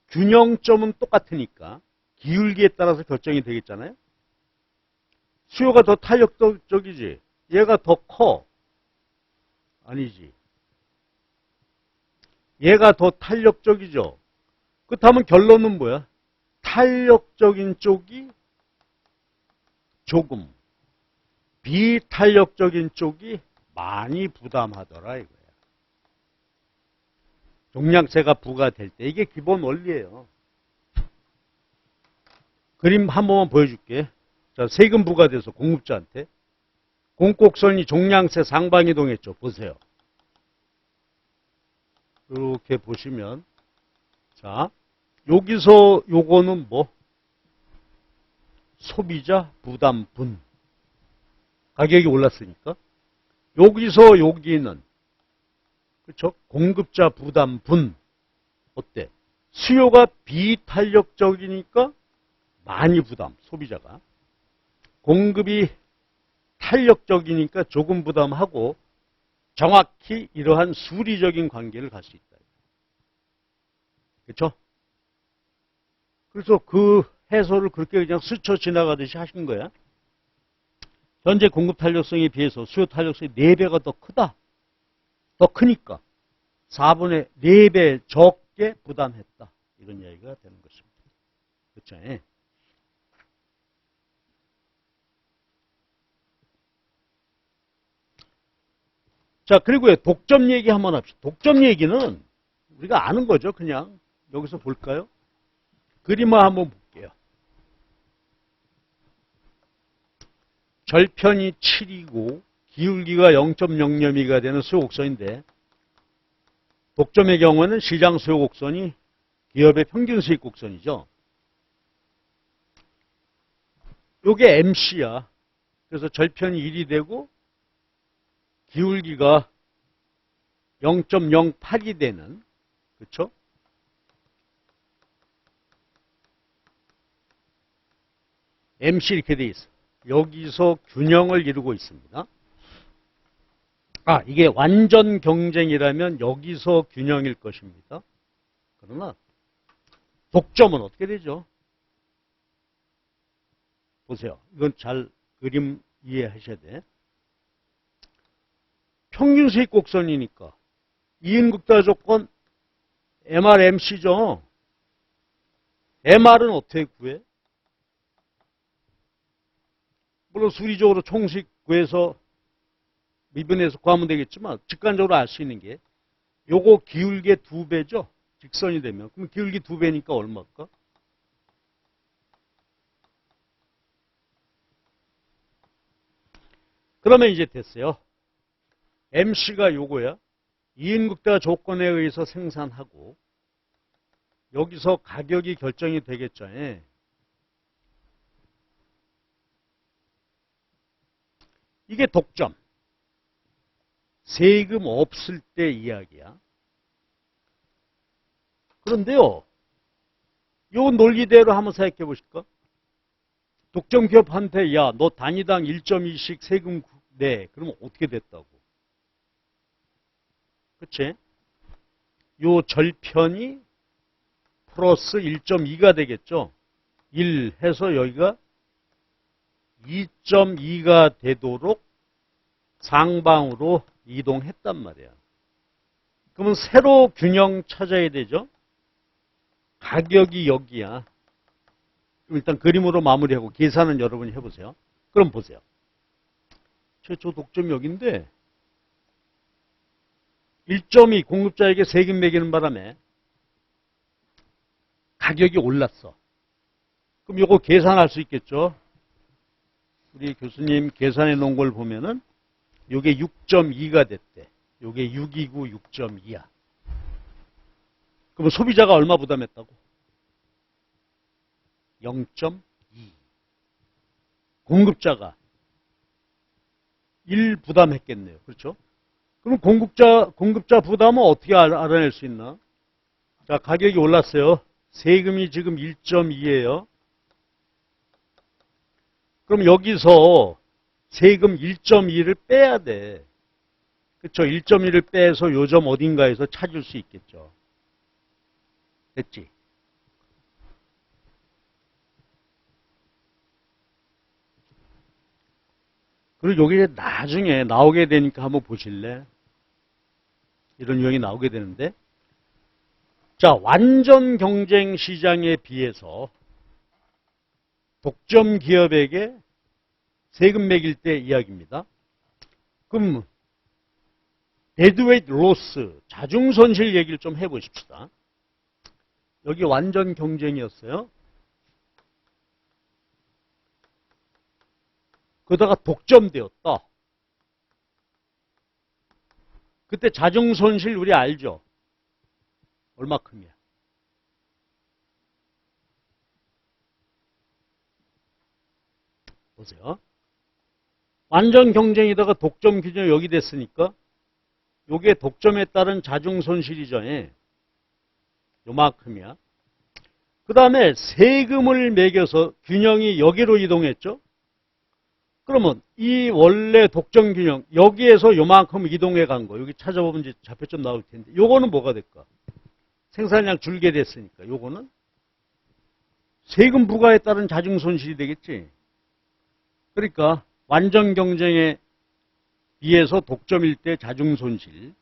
균형점은 똑같으니까 기울기에 따라서 결정이 되겠잖아요. 수요가 더 탄력적이지. 얘가 더 커. 아니지. 얘가 더 탄력적이죠. 그렇다면 결론은 뭐야? 탄력적인 쪽이 조금, 비탄력적인 쪽이 많이 부담하더라 이거야. 종량세가 부과될 때 이게 기본 원리예요. 그림 한 번만 보여줄게. 자, 세금 부과돼서 공급자한테 공곡선이 종량세 상방이동했죠. 보세요. 이렇게 보시면 자, 여기서 요거는 뭐? 소비자 부담분. 가격이 올랐으니까. 여기서 여기는 그렇죠? 공급자 부담분. 어때? 수요가 비탄력적이니까 많이 부담, 소비자가. 공급이 탄력적이니까 조금 부담하고 정확히 이러한 수리적인 관계를 갈 수 있다. 그렇죠? 그래서 그 해소를 그렇게 그냥 스쳐 지나가듯이 하신 거야. 현재 공급 탄력성에 비해서 수요 탄력성이 4배가 더 크다. 더 크니까 4분의 4배 적게 부담했다. 이런 이야기가 되는 것입니다. 그렇죠? 예. 자, 그리고 독점 얘기 한번 합시다. 독점 얘기는 우리가 아는 거죠. 그냥 여기서 볼까요? 그림을 한번 볼게요. 절편이 7이고 기울기가 0.002가 되는 수요 곡선인데 독점의 경우는 시장 수요 곡선이 기업의 평균 수익 곡선이죠. 요게 MC야. 그래서 절편이 1이 되고 기울기가 0.08이 되는, 그렇죠? MC 이렇게 돼 있어. 여기서 균형을 이루고 있습니다. 아, 이게 완전 경쟁이라면 여기서 균형일 것입니다. 그러나 독점은 어떻게 되죠? 보세요. 이건 잘 그림 이해하셔야 돼. 평균 수익 곡선이니까 이인극다 조건 MRMC죠. MR은 어떻게 구해? 물론 수리적으로 총수익 구해서 미분해서 구하면 되겠지만 직관적으로 알 수 있는 게 요거 기울기의 2배죠. 직선이 되면. 그럼 기울기 2배니까 얼마일까? 그러면 이제 됐어요. MC가 요거야. 이인극다 조건에 의해서 생산하고 여기서 가격이 결정이 되겠죠. 예. 이게 독점. 세금 없을 때 이야기야. 그런데요. 요 논리대로 한번 생각해 보실까? 독점 기업한테 야, 너 단위당 1.2씩 세금 내. 그러면 어떻게 됐다고? 그치? 요 절편이 플러스 1.2가 되겠죠? 1 해서 여기가 2.2가 되도록 상방으로 이동했단 말이야. 그러면 새로 균형 찾아야 되죠? 가격이 여기야. 그럼 일단 그림으로 마무리하고 계산은 여러분이 해보세요. 그럼 보세요. 최초 독점이 여기인데 1.2 공급자에게 세금 매기는 바람에 가격이 올랐어. 그럼 이거 계산할 수 있겠죠? 우리 교수님 계산해 놓은 걸 보면은 이게 6.2가 됐대. 이게 6이고 6.2야. 그러면 소비자가 얼마 부담했다고? 0.2. 공급자가 1 부담했겠네요. 그렇죠? 그럼 공급자 부담은 어떻게 알아낼 수 있나? 자, 가격이 올랐어요. 세금이 지금 1.2예요. 그럼 여기서 세금 1.2를 빼야 돼. 그쵸? 1.1을 빼서 요점 어딘가에서 찾을 수 있겠죠. 됐지? 그리고 여기 나중에 나오게 되니까 한번 보실래? 이런 유형이 나오게 되는데. 자, 완전 경쟁 시장에 비해서 독점 기업에게 세금 매길 때 이야기입니다. 그럼 데드웨이트 로스, 자중 손실 얘기를 좀 해보십시다. 여기 완전 경쟁이었어요. 그러다가 독점되었다. 그때 자중 손실 우리 알죠? 얼마큼이야? 보세요. 완전 경쟁이다가 독점 규정이 여기 됐으니까 요게 독점에 따른 자중 손실이죠. 요만큼이야. 그 다음에 세금을 매겨서 균형이 여기로 이동했죠. 그러면 이 원래 독점 균형 여기에서 요만큼 이동해 간 거. 여기 찾아보면 이제 좌표점 나올 텐데 요거는 뭐가 될까? 생산량 줄게 됐으니까 요거는 세금 부과에 따른 자중 손실이 되겠지. 그러니까 완전 경쟁에 비해서 독점일 때 자중 손실.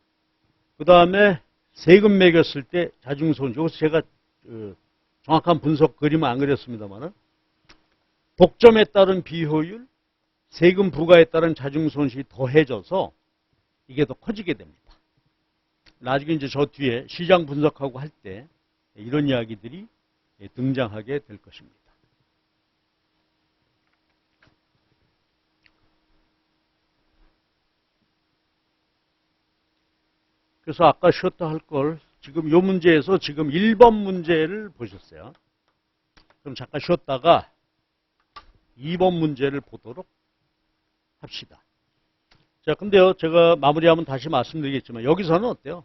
그 다음에 세금 매겼을 때 자중 손실. 여기서 제가 정확한 분석 그림은 안 그렸습니다만은 독점에 따른 비효율, 세금 부과에 따른 자중 손실이 더해져서 이게 더 커지게 됩니다. 나중에 이제 저 뒤에 시장 분석하고 할 때 이런 이야기들이 등장하게 될 것입니다. 그래서 아까 쉬었다 할 걸 지금 이 문제에서 지금 1번 문제를 보셨어요. 그럼 잠깐 쉬었다가 2번 문제를 보도록 합시다. 자, 근데요, 제가 마무리하면 다시 말씀드리겠지만 여기서는 어때요?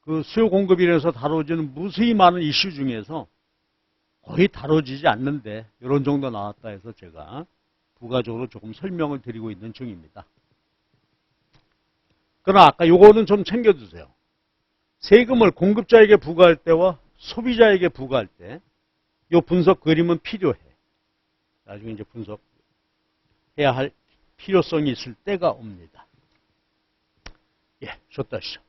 그 수요 공급이라서 다뤄지는 무수히 많은 이슈 중에서 거의 다뤄지지 않는데 이런 정도 나왔다 해서 제가 부가적으로 조금 설명을 드리고 있는 중입니다. 그러나 아까 요거는 좀 챙겨주세요. 세금을 공급자에게 부과할 때와 소비자에게 부과할 때 요 분석 그림은 필요해. 나중에 이제 분석해야 할 필요성이 있을 때가 옵니다. 예, 쉬었다 하시죠.